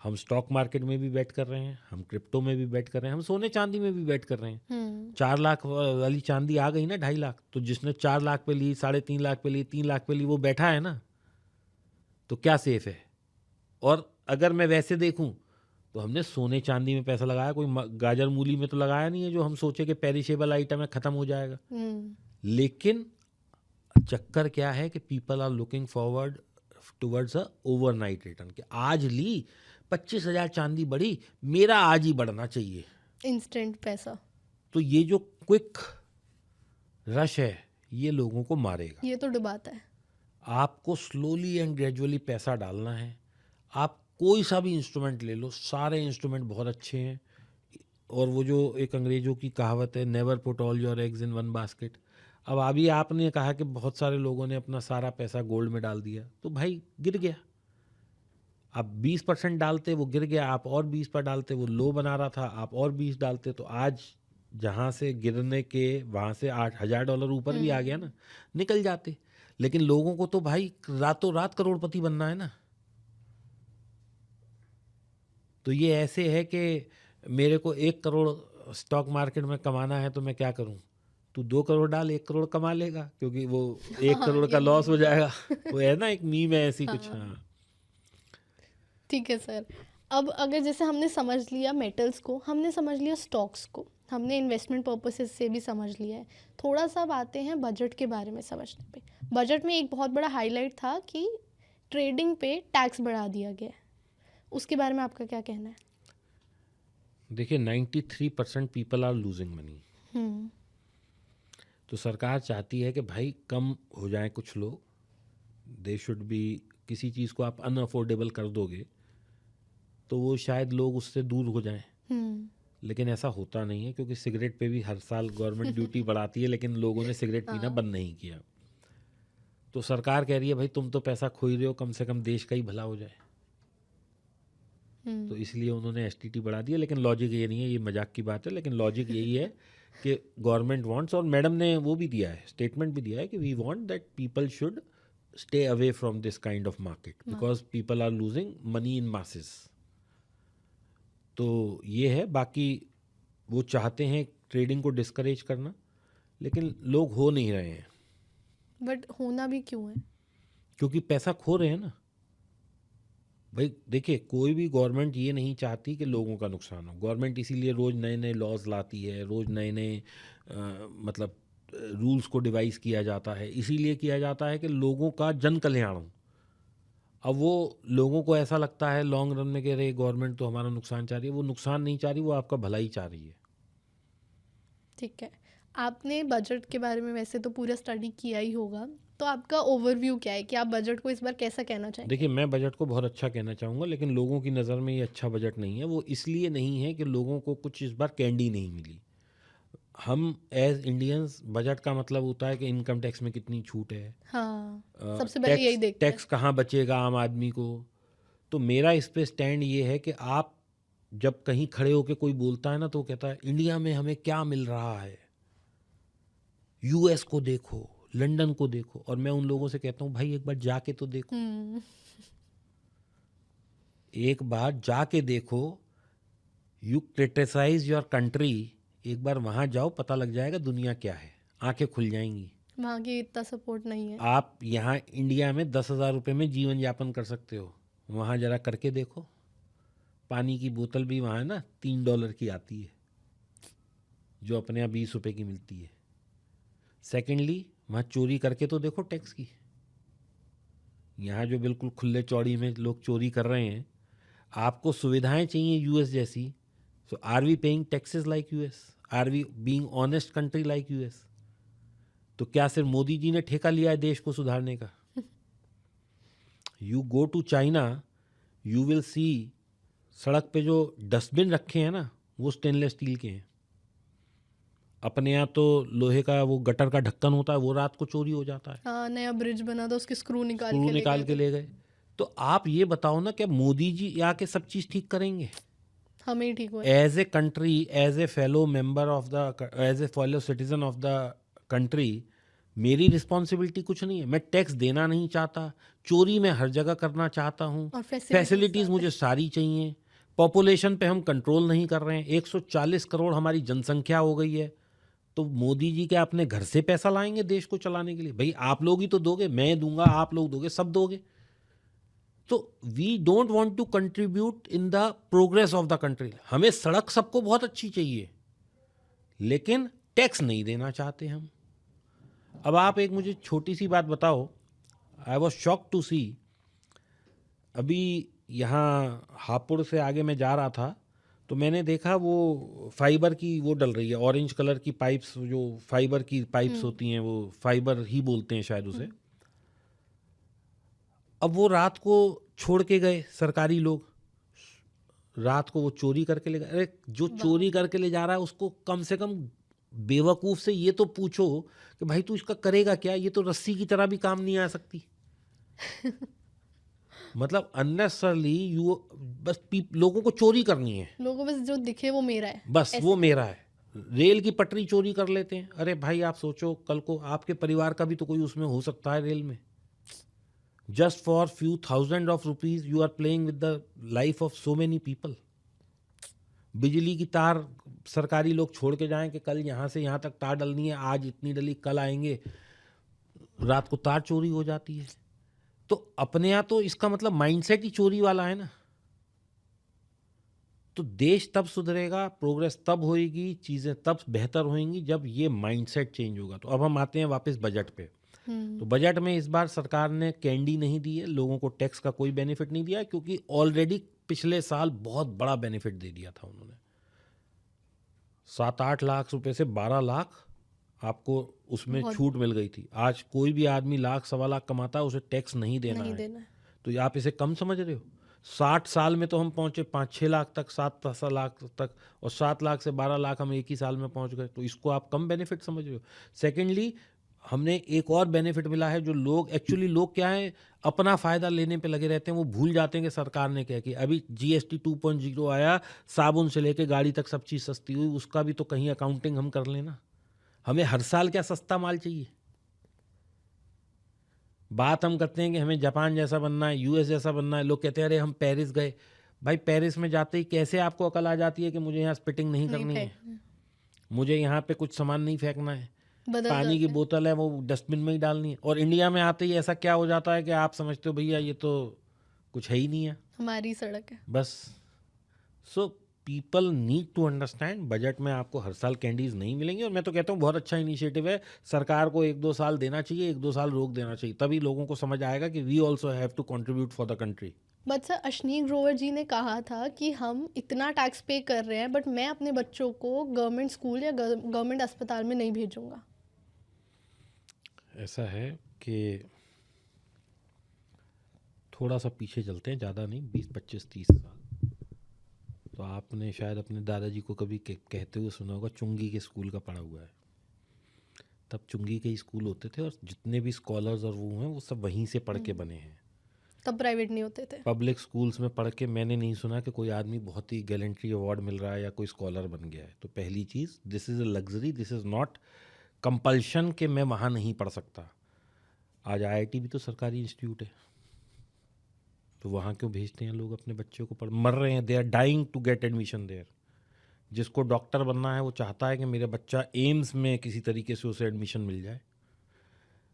हम स्टॉक मार्केट में भी बेट कर रहे हैं, हम क्रिप्टो में भी बेट कर रहे हैं, हम सोने चांदी में भी बेट कर रहे हैं। 4 लाख वाली चांदी आ गई ना, 2.5 लाख, तो जिसने 4 लाख पे ली, 3.5 लाख पे ली, 3 लाख पे ली, वो बैठा है ना। तो क्या सेफ है? और अगर मैं वैसे देखूं तो हमने सोने चांदी में पैसा लगाया, कोई गाजर मूली में तो लगाया नहीं है जो हम सोचे कि पेरिशेबल आइटम है, खत्म हो जाएगा। लेकिन चक्कर क्या है कि people are looking forward towards a overnight return, कि आज ली 25,000 चांदी बढ़ी, मेरा आज ही बढ़ना चाहिए। इंस्टेंट पैसा, तो ये जो क्विक रश है ये लोगों को मारेगा। ये तो डुबाता है। आपको स्लोली एंड ग्रेजुअली पैसा डालना है। आप कोई सा भी इंस्ट्रूमेंट ले लो, सारे इंस्ट्रूमेंट बहुत अच्छे हैं। और वो जो एक अंग्रेजों की कहावत है, never put all your eggs in one basket. अब अभी आपने कहा कि बहुत सारे लोगों ने अपना सारा पैसा गोल्ड में डाल दिया, तो भाई गिर गया। आप 20% डालते वो गिर गया, आप और 20 पर डालते वो लो बना रहा था, आप और 20 डालते तो आज जहाँ से गिरने के वहाँ से $8,000 ऊपर भी आ गया ना, निकल जाते। लेकिन लोगों को तो भाई रातों रात करोड़पति बनना है ना। तो ये ऐसे है कि मेरे को 1 करोड़ स्टॉक मार्केट में कमाना है तो मैं क्या करूं? तू 2 करोड़ डाल, 1 करोड़ कमा लेगा, क्योंकि वो 1 करोड़ का ये लॉस हो मीम है। जाएगा। वो है ना, एक मीम है ऐसी कुछ। हाँ, हाँ, ठीक है सर। अब अगर जैसे हमने समझ लिया मेटल्स को, हमने समझ लिया स्टॉक्स को, हमने इन्वेस्टमेंट पर्पसेस से भी समझ लिया है, थोड़ा सा अब आते हैं बजट के बारे में समझने पे। बजट में एक बहुत बड़ा हाईलाइट था कि ट्रेडिंग पे टैक्स बढ़ा दिया गया है, उसके बारे में आपका क्या कहना है? देखिए 93% पीपल आर लूजिंग मनी। हम्म तो सरकार चाहती है कि भाई कम हो जाए कुछ लोग। दे शुड बी, किसी चीज़ को आप अनअफोर्डेबल कर दोगे तो वो शायद लोग उससे दूर हो जाएं। लेकिन ऐसा होता नहीं है, क्योंकि सिगरेट पे भी हर साल गवर्नमेंट ड्यूटी बढ़ाती है, लेकिन लोगों ने सिगरेट पीना हाँ। बंद नहीं किया। तो सरकार कह रही है भाई तुम तो पैसा खो ही रहे हो, कम से कम देश का ही भला हो जाए। तो इसलिए उन्होंने एसटीटी बढ़ा दिया। लेकिन लॉजिक ये नहीं है, ये मजाक की बात है, लेकिन लॉजिक यही है कि गवर्नमेंट वांट्स, और मैडम ने वो भी दिया है, स्टेटमेंट भी दिया है कि we want that people should stay away from this kind of market because people are losing money in masses. तो ये है। बाकी वो चाहते हैं ट्रेडिंग को डिस्करेज करना, लेकिन लोग हो नहीं रहे हैं। बट होना भी क्यों है? क्योंकि पैसा खो रहे हैं ना भाई। देखिए, कोई भी गवर्नमेंट ये नहीं चाहती कि लोगों का नुकसान हो। गवर्नमेंट इसीलिए रोज़ नए नए लॉज लाती है, रोज़ नए नए मतलब रूल्स को डिवाइस किया जाता है। इसीलिए किया जाता है कि लोगों का जन कल्याण हो। अब वो लोगों को ऐसा लगता है लॉन्ग रन में कि अरे गवर्नमेंट तो हमारा नुकसान चाह रही है। वो नुकसान नहीं चाह रही, वो आपका भलाई चाह रही है। ठीक है, आपने बजट के बारे में वैसे तो पूरा स्टडी किया ही होगा, तो आपका ओवरव्यू क्या है कि आप बजट को इस बार कैसा कहना चाहेंगे? देखिए, मैं बजट को बहुत अच्छा कहना चाहूँगा, लेकिन लोगों की नज़र में ये अच्छा बजट नहीं है। वो इसलिए नहीं है कि लोगों को कुछ इस बार कैंडी नहीं मिली। हम एज इंडियंस बजट का मतलब होता है कि इनकम टैक्स में कितनी छूट है, हाँ, सबसे पहले यही टैक्स देखते हैं। टैक्स कहाँ बचेगा आम आदमी को। तो मेरा इस पे स्टैंड ये है कि आप जब कहीं खड़े होके कोई बोलता है ना तो वो कहता है इंडिया में हमें क्या मिल रहा है, यूएस को देखो, लंदन को देखो, और मैं उन लोगों से कहता हूँ भाई एक बार जाके तो देखो, हम्म। एक बार जाके देखो। यू क्रिटिसाइज योर कंट्री, एक बार वहां जाओ, पता लग जाएगा दुनिया क्या है, आंखें खुल जाएंगी। वहाँ की इतना सपोर्ट नहीं है। आप यहाँ इंडिया में 10,000 रुपये में जीवन यापन कर सकते हो, वहाँ जरा करके देखो। पानी की बोतल भी वहाँ ना $3 की आती है, जो अपने यहाँ 20 रुपये की मिलती है। सेकेंडली वहाँ चोरी करके तो देखो टैक्स की। यहाँ जो बिल्कुल खुले चौड़ी में लोग चोरी कर रहे हैं, आपको सुविधाएं चाहिए यूएस जैसी, so are we paying taxes like US, are we being honest country like US? तो क्या सिर्फ मोदी जी ने ठेका लिया है देश को सुधारने का? You go to China, you will see सड़क पे जो डस्टबिन रखे हैं ना वो स्टेनलेस स्टील के हैं। अपने यहाँ तो लोहे का वो गटर का ढक्कन होता है, वो रात को चोरी हो जाता है, हाँ, नया ब्रिज बना था, उसकी स्क्रू निकाल स्क्रू के ले निकाल गए के थे। ले गए। तो आप ये बताओ ना, क्या मोदी जी आके सब चीज़ ठीक करेंगे? हमें ही ठीक होए। As a country, as a fellow member of the, as a fellow citizen of the country, मेरी रिस्पॉन्सिबिलिटी कुछ नहीं है। मैं टैक्स देना नहीं चाहता, चोरी मैं हर जगह करना चाहता हूँ, और फैसिलिटीज़ फैसिलिटीज मुझे सारी चाहिए। पॉपुलेशन पे हम कंट्रोल नहीं कर रहे हैं, 140 करोड़ हमारी जनसंख्या हो गई है। तो मोदी जी क्या अपने घर से पैसा लाएंगे देश को चलाने के लिए? भाई आप लोग ही तो दोगे, मैं दूंगा, आप लोग दोगे, सब दोगे। तो we don't want to contribute in the progress of the country. हमें सड़क सबको बहुत अच्छी चाहिए, लेकिन टैक्स नहीं देना चाहते हम। अब आप एक मुझे छोटी सी बात बताओ, आई वॉज शॉक टू सी, अभी यहाँ हापुड़ से आगे मैं जा रहा था तो मैंने देखा वो फाइबर की वो डल रही है, ऑरेंज कलर की पाइप्स, जो फाइबर की पाइप्स होती हैं, वो फाइबर ही बोलते हैं शायद उसे। अब वो रात को छोड़ के गए सरकारी लोग, रात को वो चोरी करके ले गए। अरे जो चोरी करके ले जा रहा है उसको कम से कम बेवकूफ़ से ये तो पूछो कि भाई तू इसका करेगा क्या, ये तो रस्सी की तरह भी काम नहीं आ सकती। मतलब अननेसरली यू, बस लोगों को चोरी करनी है, लोगों को बस जो दिखे वो मेरा है, बस वो ऐसे। मेरा है। रेल की पटरी चोरी कर लेते हैं। अरे भाई आप सोचो, कल को आपके परिवार का भी तो कोई उसमें हो सकता है रेल में। Just for few thousand of rupees you are playing with the life of so many people. बिजली की तार सरकारी लोग छोड़ के जाएं कि कल यहाँ से यहाँ तक तार डलनी है, आज इतनी डली, कल आएंगे, रात को तार चोरी हो जाती है। तो अपने यहाँ तो इसका मतलब माइंडसेट ही चोरी वाला है ना। तो देश तब सुधरेगा, प्रोग्रेस तब होएगी, चीज़ें तब बेहतर होंगी जब ये माइंडसेट चेंज होगा। तो अब हम आते हैं वापस बजट पे। तो बजट में इस बार सरकार ने कैंडी नहीं दी है, लोगों को टैक्स का कोई बेनिफिट नहीं दिया, क्योंकि ऑलरेडी पिछले साल बहुत बड़ा बेनिफिट दे दिया था उन्होंने। 7-8 लाख रुपए से 12 लाख आपको उसमें बहुत छूट मिल गई थी। आज कोई भी आदमी 1,00,000 सवा लाख उसे टैक्स नहीं देना नहीं है। देना है। तो ये आप इसे कम समझ रहे हो? 60 साल में तो हम पहुंचे 5-6 लाख तक, 7 लाख तक, और 7 लाख से 12 लाख हम एक ही साल में पहुंच गए। तो इसको आप कम बेनिफिट समझ रहे हो? सेकेंडली हमने एक और बेनिफिट मिला है, जो लोग एक्चुअली, लोग क्या है, अपना फ़ायदा लेने पे लगे रहते हैं, वो भूल जाते हैं कि सरकार ने क्या किया। अभी जीएसटी 2.0 आया, साबुन से लेके गाड़ी तक सब चीज़ सस्ती हुई, उसका भी तो कहीं अकाउंटिंग हम कर लेना। हमें हर साल क्या सस्ता माल चाहिए? बात हम करते हैं कि हमें जापान जैसा बनना है, यूएस जैसा बनना है। लोग कहते हैं अरे हम पेरिस गए। भाई पेरिस में जाते ही कैसे आपको अकल आ जाती है कि मुझे यहाँ स्पिटिंग नहीं नहीं करनी है, फेंकना है, मुझे यहाँ पे कुछ सामान नहीं फेंकना है, बदल पानी की जाते हैं। बोतल है वो डस्टबिन में ही डालनी है। और इंडिया में आते ही ऐसा क्या हो जाता है कि आप समझते हो भैया ये तो कुछ है ही नहीं है, हमारी सड़क है। बस। So people need to understand, budget में आपको हर साल कैंडीज नहीं मिलेंगी। और मैं तो कहता हूँ बहुत अच्छा इनिशिएटिव है, सरकार को 1-2 साल देना चाहिए, 1-2 साल रोक देना चाहिए, तभी लोगों को समझ आएगा कि we also have to contribute for the country. But sir, Ashneer Grover ji ने कहा था कि हम इतना टैक्स पे कर रहे हैं, बट मैं अपने बच्चों को गवर्नमेंट स्कूल या गवर्नमेंट अस्पताल में नहीं भेजूंगा। ऐसा है कि थोड़ा सा पीछे चलते हैं, ज़्यादा नहीं, 20-25-30 साल। तो आपने शायद अपने दादाजी को कभी कहते हुए सुना होगा, चुंगी के स्कूल का पढ़ा हुआ है। तब चुंगी के स्कूल होते थे और जितने भी स्कॉलर्स और वो हैं वो सब वहीं से पढ़ के बने हैं। तब प्राइवेट नहीं होते थे। पब्लिक स्कूल्स में पढ़ के मैंने नहीं सुना कि कोई आदमी बहुत ही गैलेंट्री अवार्ड मिल रहा है या कोई स्कॉलर बन गया है। तो पहली चीज़, this is a luxury, this is not compulsion कि मैं वहाँ नहीं पढ़ सकता। आज आईआईटी भी तो सरकारी इंस्टीट्यूट है, तो वहाँ क्यों भेजते हैं लोग अपने बच्चों को पढ़? मर रहे हैं, they are dying to get admission there. जिसको डॉक्टर बनना है वो चाहता है कि मेरा बच्चा एम्स में किसी तरीके से उसे एडमिशन मिल जाए।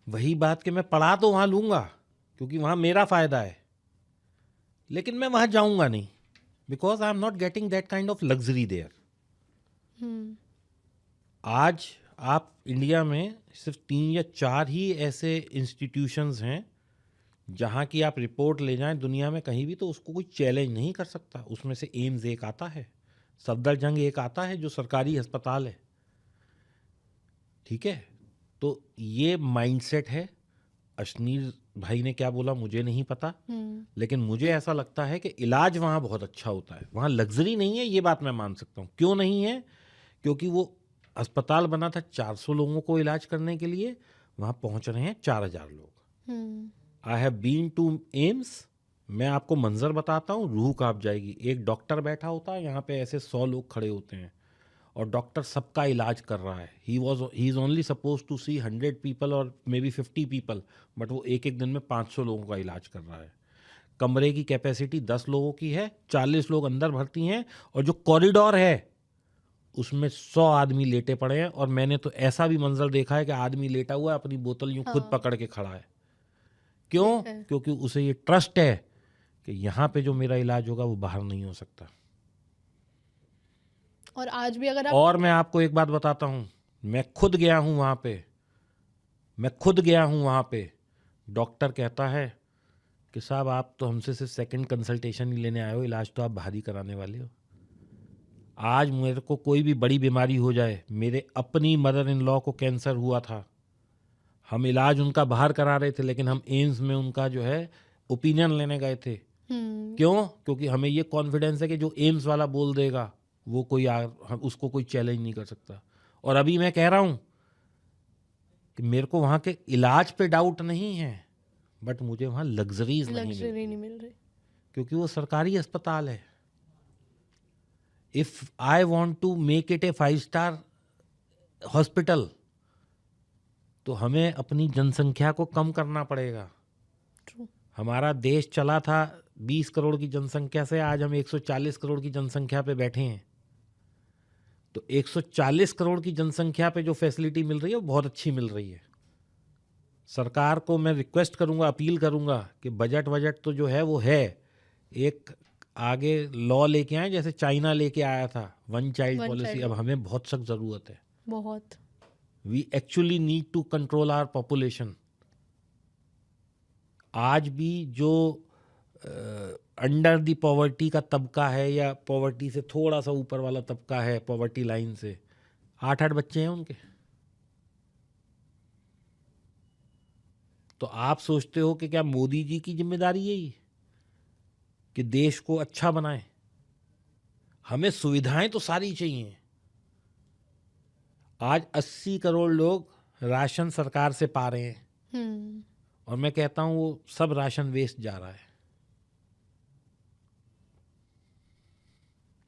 वही बात कि मैं पढ़ा तो वहाँ लूँगा क्योंकि वहाँ मेरा फ़ायदा है, लेकिन मैं वहाँ जाऊँगा नहीं because I am not getting that kind of luxury there. आज आप इंडिया में सिर्फ 3 या 4 ही ऐसे इंस्टीट्यूशंस हैं जहाँ की आप रिपोर्ट ले जाएं दुनिया में कहीं भी तो उसको कोई चैलेंज नहीं कर सकता। उसमें से एम्स एक आता है, सफदरजंग एक आता है जो सरकारी अस्पताल है, ठीक है। तो ये माइंडसेट है। अश्नीर भाई ने क्या बोला मुझे नहीं पता, लेकिन मुझे ऐसा लगता है कि इलाज वहाँ बहुत अच्छा होता है। वहाँ लग्जरी नहीं है, ये बात मैं मान सकता हूँ। क्यों नहीं है? क्योंकि वो अस्पताल बना था 400 लोगों को इलाज करने के लिए, वहाँ पहुँच रहे हैं 4000 लोग। I have been to AIIMS, मैं आपको मंजर बताता हूँ, रूह कांप जाएगी। एक डॉक्टर बैठा होता है, यहाँ पे ऐसे 100 लोग खड़े होते हैं और डॉक्टर सबका इलाज कर रहा है। He is only suppose to see 100 people और मे बी 50 पीपल, बट वो एक एक दिन में 500 लोगों का इलाज कर रहा है। कमरे की कैपेसिटी 10 लोगों की है, 40 लोग अंदर भर्ती हैं और जो कॉरिडोर है उसमें 100 आदमी लेटे पड़े हैं। और मैंने तो ऐसा भी मंजर देखा है कि आदमी लेटा हुआ है, अपनी बोतल यूँ खुद पकड़ के खड़ा है। क्यों? क्योंकि उसे ये ट्रस्ट है कि यहाँ पे जो मेरा इलाज होगा वो बाहर नहीं हो सकता। और आज भी अगर आप, और मैं आपको एक बात बताता हूँ, मैं खुद गया हूँ वहाँ पे, डॉक्टर कहता है कि साहब आप तो हमसे सिर्फ सेकंड कंसल्टेशन ही लेने आए हो, इलाज तो आप बाहर ही कराने वाले हो। आज मेरे को कोई भी बड़ी बीमारी हो जाए, मेरे अपनी मदर इन लॉ को कैंसर हुआ था, हम इलाज उनका बाहर करा रहे थे, लेकिन हम एम्स में उनका जो है ओपिनियन लेने गए थे। क्यों? क्योंकि हमें ये कॉन्फिडेंस है कि जो एम्स वाला बोल देगा वो उसको कोई चैलेंज नहीं कर सकता। और अभी मैं कह रहा हूँ कि मेरे को वहाँ के इलाज पे डाउट नहीं है, बट मुझे वहाँ लग्जरीज नहीं मिल रही क्योंकि वो सरकारी अस्पताल है। If I want to make it a five star hospital तो हमें अपनी जनसंख्या को कम करना पड़ेगा। True. हमारा देश चला था 20 करोड़ की जनसंख्या से, आज हम 140 करोड़ की जनसंख्या पे बैठे हैं। तो 140 करोड़ की जनसंख्या पे जो फैसिलिटी मिल रही है वो बहुत अच्छी मिल रही है। सरकार को मैं रिक्वेस्ट करूंगा, अपील करूंगा कि बजट तो जो है वो है, एक आगे लॉ लेके आए जैसे चाइना लेके आया था, 1 चाइल्ड पॉलिसी। अब हमें बहुत सख्त ज़रूरत है, बहुत। We actually need to control our population. आज भी जो अंडर दी पॉवर्टी का तबका है या पॉवर्टी से थोड़ा सा ऊपर वाला तबका है, पॉवर्टी लाइन से 8-8 बच्चे हैं उनके। तो आप सोचते हो कि क्या मोदी जी की जिम्मेदारी है ये कि देश को अच्छा बनाए? हमें सुविधाएं तो सारी चाहिए। आज 80 करोड़ लोग राशन सरकार से पा रहे हैं और मैं कहता हूं वो सब राशन वेस्ट जा रहा है।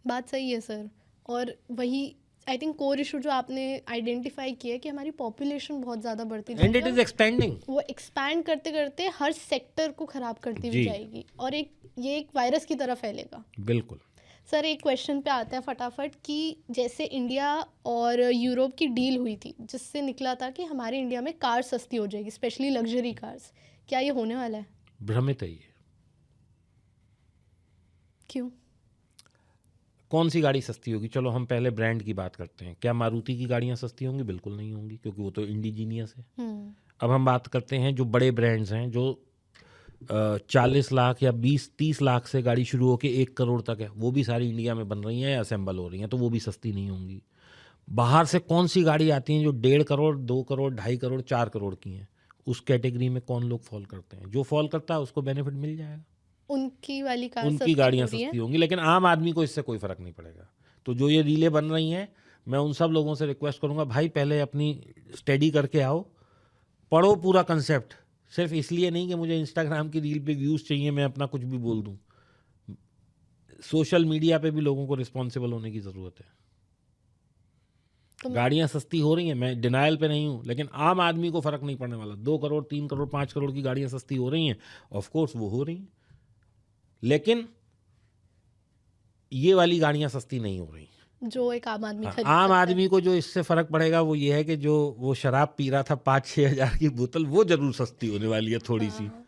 बात सही है सर। और वही आई थिंक कोर इशू जो आपने आइडेंटिफाई किया है कि हमारी पॉपुलेशन बहुत ज़्यादा बढ़ती एंड इट इज एक्सपेंडिंग। वो एक्सपैंड करते करते हर सेक्टर को ख़राब करती भी जाएगी और ये एक वायरस की तरह फैलेगा। बिल्कुल सर, एक क्वेश्चन पे आता है फटाफट कि जैसे इंडिया और यूरोप की डील हुई थी जिससे निकला था कि हमारे इंडिया में कार सस्ती हो जाएगी, स्पेशली लग्जरी कार्स, क्या ये होने वाला है? भ्रमित है ये। क्यों? कौन सी गाड़ी सस्ती होगी? चलो हम पहले ब्रांड की बात करते हैं। क्या मारुति की गाड़ियां सस्ती होंगी? बिल्कुल नहीं होंगी, क्योंकि वो तो इंडिजीनियस है। अब हम बात करते हैं जो बड़े ब्रांड्स हैं, जो 40 लाख या 20-30 लाख से गाड़ी शुरू होकर 1 करोड़ तक है, वो भी सारी इंडिया में बन रही हैं या असेंबल हो रही हैं, तो वो भी सस्ती नहीं होंगी। बाहर से कौन सी गाड़ी आती हैं जो 1.5 करोड़, 2 करोड़, 2.5 करोड़, 4 करोड़ की हैं? उस कैटेगरी में कौन लोग फॉल करते हैं? जो फॉल करता है उसको बेनिफिट मिल जाएगा। उनकी वाली कार उनकी सस्ती हो गाड़ियां रही है। सस्ती होंगी, लेकिन आम आदमी को इससे कोई फर्क नहीं पड़ेगा। तो जो ये रीलें बन रही हैं, मैं उन सब लोगों से रिक्वेस्ट करूंगा, भाई पहले अपनी स्टडी करके आओ, पढ़ो पूरा कंसेप्ट। सिर्फ इसलिए नहीं कि मुझे इंस्टाग्राम की रील पे व्यूज चाहिए, मैं अपना कुछ भी बोल दूं। सोशल मीडिया पे भी लोगों को रिस्पॉन्सिबल होने की ज़रूरत है। तो गाड़ियां सस्ती हो रही हैं, मैं डिनायल पे नहीं हूं, लेकिन आम आदमी को फर्क नहीं पड़ने वाला। 2 करोड़, 3 करोड़, 5 करोड़ की गाड़ियां सस्ती हो रही हैं, ऑफ कोर्स वो हो रही हैं, लेकिन ये वाली गाड़ियां सस्ती नहीं हो रही। जो एक आम आदमी हाँ, खरीद आम सकता है। आदमी को जो इससे फर्क पड़ेगा वो ये है कि जो वो शराब पी रहा था 5-6 हज़ार की बोतल, वो जरूर सस्ती होने वाली है थोड़ी सी, हाँ,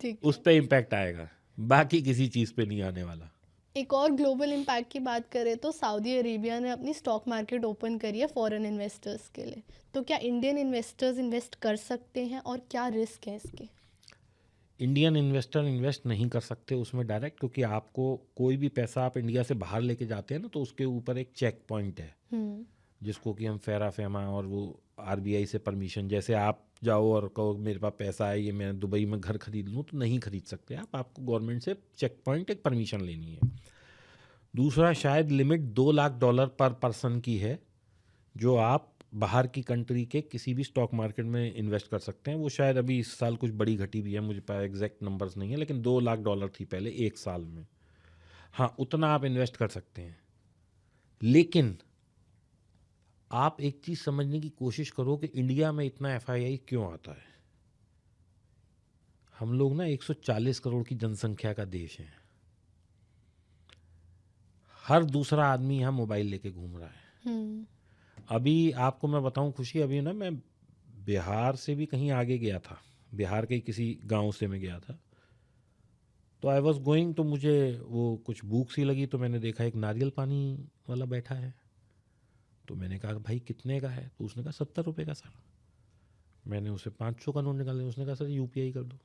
ठीक उस है। पे इम्पैक्ट आएगा, बाकी किसी चीज़ पे नहीं आने वाला। एक और ग्लोबल इम्पैक्ट की बात करें तो सऊदी अरेबिया ने अपनी स्टॉक मार्केट ओपन करी है फॉरेन इन्वेस्टर्स के लिए। तो क्या इंडियन इन्वेस्टर्स इन्वेस्ट कर सकते हैं और क्या रिस्क है इसके? इंडियन इन्वेस्टर इन्वेस्ट नहीं कर सकते उसमें डायरेक्ट, क्योंकि आपको कोई भी पैसा आप इंडिया से बाहर लेके जाते हैं ना, तो उसके ऊपर एक चेक पॉइंट है, जिसको कि हम फेरा फेमा और वो आरबीआई से परमिशन, जैसे आप जाओ और कहो मेरे पास पैसा है, ये मैं दुबई में घर खरीद लूँ, तो नहीं खरीद सकते आप, आपको गवर्नमेंट से चेक पॉइंट, एक परमिशन लेनी है। दूसरा, शायद लिमिट $2 लाख पर पर्सन की है, जो आप बाहर की कंट्री के किसी भी स्टॉक मार्केट में इन्वेस्ट कर सकते हैं। वो शायद अभी इस साल कुछ बड़ी घटी भी है, मुझे पास एग्जैक्ट नंबर्स नहीं है, लेकिन $2 लाख थी पहले एक साल में। हाँ, उतना आप इन्वेस्ट कर सकते हैं, लेकिन आप एक चीज़ समझने की कोशिश करो कि इंडिया में इतना एफआईआई क्यों आता है। हम लोग ना 140 करोड़ की जनसंख्या का देश है, हर दूसरा आदमी यहाँ मोबाइल लेके घूम रहा है। अभी आपको मैं बताऊं खुशी, अभी ना मैं बिहार से भी कहीं आगे गया था, बिहार के किसी गांव से मैं गया था, तो आई वॉज गोइंग, तो मुझे वो कुछ भूख सी लगी, तो मैंने देखा एक नारियल पानी वाला बैठा है, तो मैंने कहा भाई कितने का है, तो उसने कहा 70 रुपये का सर। मैंने उसे 500 का नोट निकाला, उसने कहा सर यूपीआई कर दो।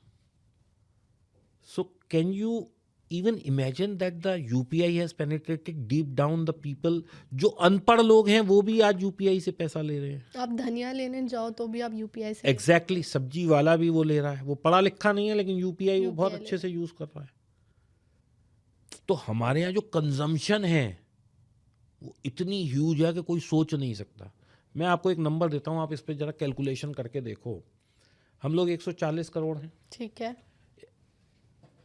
So can you even imagine that the UPI has penetrated deep down the people. जो अनपढ़ लोग हैं वो भी आज यूपीआई से पैसा ले रहे हैं। आप धनिया लेने जाओ तो भी आप यूपीआई से एग्जैक्टली, सब्जी वाला भी वो ले रहा है, वो पढ़ा लिखा नहीं है, लेकिन यूपीआई वो बहुत यूपीआई ले अच्छे से यूज कर रहा है। तो हमारे यहाँ जो कंजम्पशन है वो इतनी ह्यूज है कि कोई सोच नहीं सकता। मैं आपको एक नंबर देता हूँ, आप इस पर जरा कैलकुलेशन करके देखो। हम लोग 140 करोड़ हैं, ठीक है।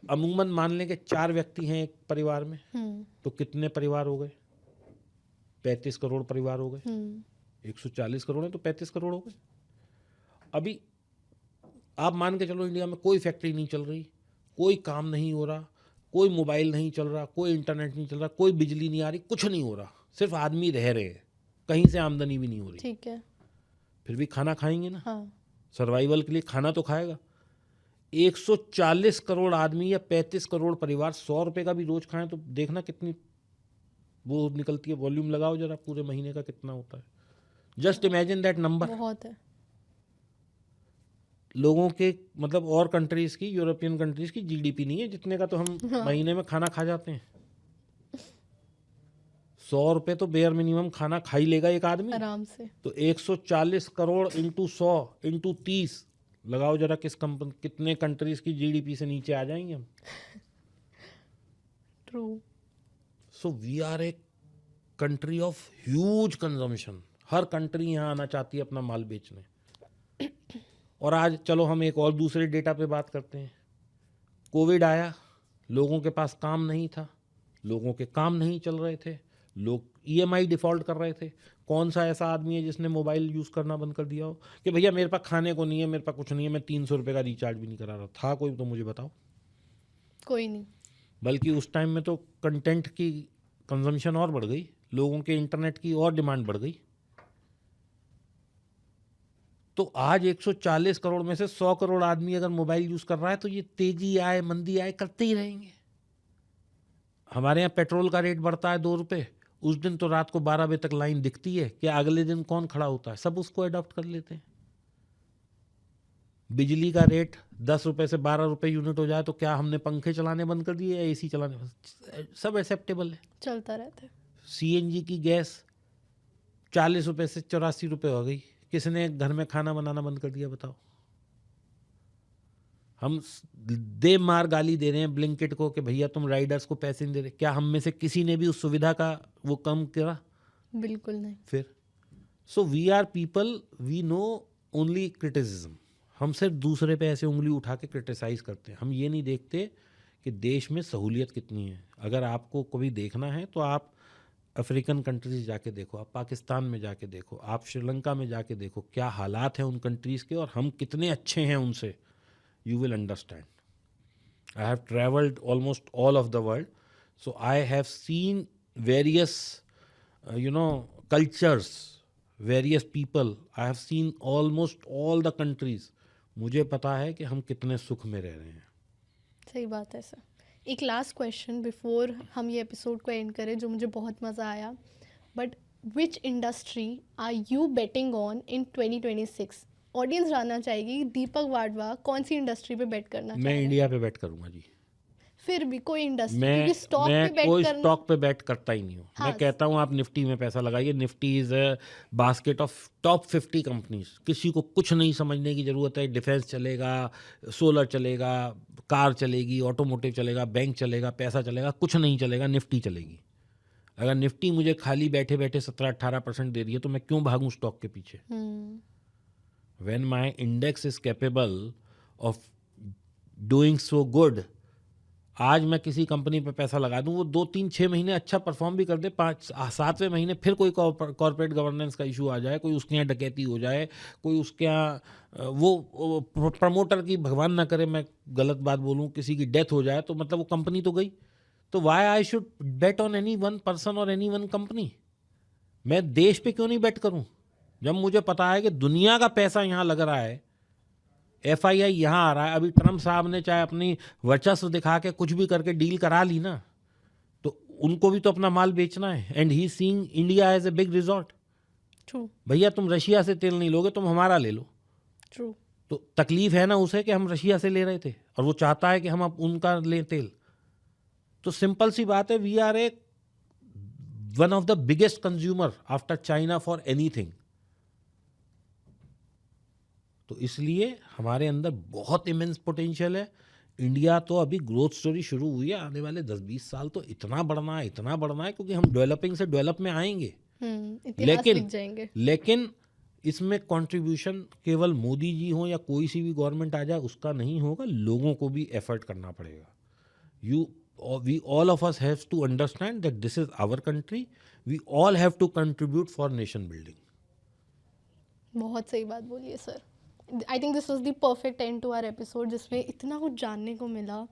अमूमन मान लें कि 4 व्यक्ति हैं एक परिवार में, तो कितने परिवार हो गए? 35 करोड़ परिवार हो गए। 140 करोड़ है तो 35 करोड़ हो गए। अभी आप मान के चलो इंडिया में कोई फैक्ट्री नहीं चल रही, कोई काम नहीं हो रहा, कोई मोबाइल नहीं चल रहा, कोई इंटरनेट नहीं चल रहा, कोई बिजली नहीं आ रही, कुछ नहीं हो रहा, सिर्फ आदमी रह रहे हैं, कहीं से आमदनी भी नहीं हो रही, ठीक है। फिर भी खाना खाएंगे ना। हाँ, सर्वाइवल के लिए खाना तो खाएगा। 140 करोड़ आदमी या 35 करोड़ परिवार 100 रुपये का भी रोज खाएं तो देखना कितनी वो निकलती है। वॉल्यूम लगाओ जरा, पूरे महीने का कितना होता है। Just imagine that number. बहुत है। लोगों के मतलब और कंट्रीज की, यूरोपियन कंट्रीज की जीडीपी नहीं है जितने का तो हम महीने में खाना खा जाते हैं। 100 रुपये तो बेयर मिनिमम खाना खा ही लेगा एक आदमी आराम से। तो 140 करोड़ इंटू 100 इंटू 30 लगाओ जरा, कितने कंट्रीज की जीडीपी से नीचे आ जाएंगे हम। True. So we are a country of huge consumption. हर कंट्री यहाँ आना चाहती है अपना माल बेचने। और आज चलो हम एक और दूसरे डेटा पे बात करते हैं। कोविड आया, लोगों के पास काम नहीं था, लोगों के काम नहीं चल रहे थे, लोग ईएमआई डिफ़ॉल्ट कर रहे थे। कौन सा ऐसा आदमी है जिसने मोबाइल यूज़ करना बंद कर दिया हो कि भैया मेरे पास खाने को नहीं है, मेरे पास कुछ नहीं है, मैं 300 रुपये का रिचार्ज भी नहीं करा रहा था? कोई तो मुझे बताओ। कोई नहीं। बल्कि उस टाइम में तो कंटेंट की कंजम्पशन और बढ़ गई, लोगों के इंटरनेट की और डिमांड बढ़ गई। तो आज 140 करोड़ में से 100 करोड़ आदमी अगर मोबाइल यूज़ कर रहा है तो ये तेजी आए मंदी आए करते ही रहेंगे। हमारे यहाँ पेट्रोल का रेट बढ़ता है 2 रुपये, उस दिन तो रात को 12 बजे तक लाइन दिखती है कि अगले दिन कौन खड़ा होता है, सब उसको अडॉप्ट कर लेते हैं। बिजली का रेट 10 रुपये से 12 रुपये यूनिट हो जाए तो क्या हमने पंखे चलाने बंद कर दिए या एसी चलाने? सब एक्सेप्टेबल है, चलता रहता है। सीएनजी की गैस 40 रुपये से 84 रुपये हो गई, किसने घर में खाना बनाना बंद कर दिया बताओ? हम दे मार गाली दे रहे हैं ब्लिंकिट को कि भैया तुम राइडर्स को पैसे नहीं दे रहे। क्या हम में से किसी ने भी उस सुविधा का वो कम करा? बिल्कुल नहीं। फिर so we are people, we know only criticism. हम सिर्फ दूसरे पे ऐसे उंगली उठा के क्रिटिसाइज करते हैं। हम ये नहीं देखते कि देश में सहूलियत कितनी है। अगर आपको कभी देखना है तो आप अफ्रीकन कंट्रीज जाके देखो, आप पाकिस्तान में जाके देखो, आप श्रीलंका में जाके देखो क्या हालात हैं उन कंट्रीज़ के और हम कितने अच्छे हैं उनसे। You will understand. I have traveled almost all of the world, so I have seen various, cultures, various people. I have seen almost all the countries. मुझे पता है कि हम कितने सुख में रह रहे हैं। सही बात है सर। एक लास्ट क्वेश्चन बिफोर हम ये एपिसोड को एंड करें, जो मुझे बहुत मज़ा आया, but which industry are you betting on in 2026? Audience जानना चाहेगी दीपक वाडवा कौन सी इंडस्ट्री पे बेट करना चाहिए? मैं इंडिया पे बेट करूंगा जी। फिर भी कोई इंडस्ट्री, मैं क्योंकि स्टॉक पे बेट कोई करना, स्टॉक पे बेट करता ही नहीं हूँ। हाँ, मैं कहता हूँ आप निफ्टी में पैसा लगाइए। Nifty is a basket of top 50 companies. किसी को कुछ नहीं समझने की ज़रूरत है। डिफेंस चलेगा, सोलर चलेगा, कार चलेगी, ऑटोमोटिव चलेगा, बैंक चलेगा, पैसा चलेगा, कुछ नहीं चलेगा, निफ्टी चलेगी। अगर निफ्टी मुझे खाली बैठे बैठे 17-18% दे रही है तो मैं क्यों भागूं स्टॉक के पीछे? When my index is capable of doing so good, आज मैं किसी कंपनी पे पैसा लगा दूं, वो 2-3-6 महीने अच्छा परफॉर्म भी कर दे, 5-7वें महीने फिर कोई कॉर्पोरेट गवर्नेंस का इशू आ जाए, कोई उसके यहाँ डकैती हो जाए, कोई उसके यहाँ वो प्रमोटर की, भगवान ना करे मैं गलत बात बोलूं, किसी की डेथ हो जाए, तो मतलब वो कंपनी तो गई। तो why I should bet on any one person और एनी वन कंपनी? मैं देश पे क्यों नहीं बेट करूं जब मुझे पता है कि दुनिया का पैसा यहाँ लग रहा है, FII यहाँ आ रहा है। अभी ट्रम्प साहब ने चाहे अपनी वर्चस्व दिखा के कुछ भी करके डील करा ली ना, तो उनको भी तो अपना माल बेचना है। And he seeing India as a big resort. True. भैया तुम रशिया से तेल नहीं लोगे, तुम हमारा ले लो। ट्रू। तो तकलीफ है ना उसे कि हम रशिया से ले रहे थे और वो चाहता है कि हम अब उनका लें तेल। तो सिंपल सी बात है, we are a one of the biggest consumer after China for anything. तो इसलिए हमारे अंदर बहुत इमेंस पोटेंशियल है। इंडिया तो अभी ग्रोथ स्टोरी शुरू हुई है। आने वाले 10-20 साल तो इतना बढ़ना है क्योंकि हम डेवलपिंग से डेवलप में आएंगे। लेकिन इसमें कंट्रीब्यूशन केवल मोदी जी हो या कोई सी भी गवर्नमेंट आ जाए उसका नहीं होगा, लोगों को भी एफर्ट करना पड़ेगा। We all of us have to understand that this is our country. We all have to contribute for nation building. बहुत सही बात बोली है sir. I think this was the perfect end to our episode, जिसमें इतना कुछ जानने को मिला।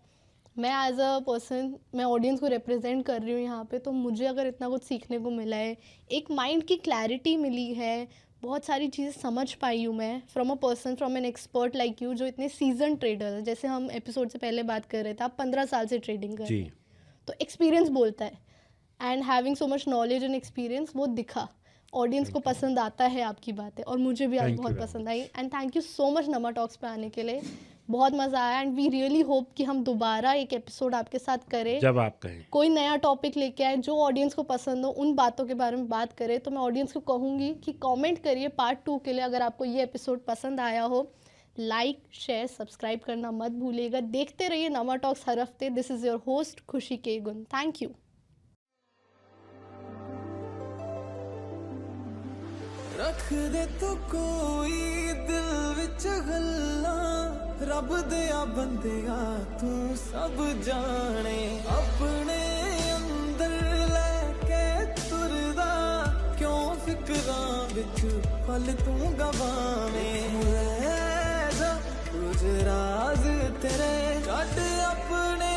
मैं एज अ पर्सन, मैं ऑडियंस को रिप्रेजेंट कर रही हूँ यहाँ पे, तो मुझे अगर इतना कुछ सीखने को मिला है, एक माइंड की क्लैरिटी मिली है, बहुत सारी चीज़ें समझ पाई हूँ मैं from a person, from an expert like you, जो इतने सीजन ट्रेडर है। जैसे हम एपिसोड से पहले बात कर रहे थे, आप 15 साल से ट्रेडिंग कर रहे हैं, तो एक्सपीरियंस बोलता है। And having so much knowledge and experience, वो दिखा। ऑडियंस को पसंद आता है आपकी बातें, और मुझे भी आज बहुत पसंद आई। And thank you so much Nama talks पे आने के लिए, बहुत मज़ा आया। एंड वी रियली होप कि हम दोबारा एक एपिसोड आपके साथ करें, जब आप कहें, कोई नया टॉपिक लेके आए जो ऑडियंस को पसंद हो, उन बातों के बारे में बात करें। तो मैं ऑडियंस को कहूँगी कि कमेंट करिए पार्ट 2 के लिए। अगर आपको ये एपिसोड पसंद आया हो, लाइक शेयर सब्सक्राइब करना मत भूलिएगा। देखते रहिए नमा टॉक्स हर हफ्ते। दिस इज़ योर होस्ट खुशी के गुण। Thank you. रख दे तू कोई दिल विच गल्लां, रब दिया बंदिया तू सब जाने। अपने अंदर लेके तुरदा, क्यों फिक्रां विच पल तू गवावें। कुछ राज तेरे कट अपने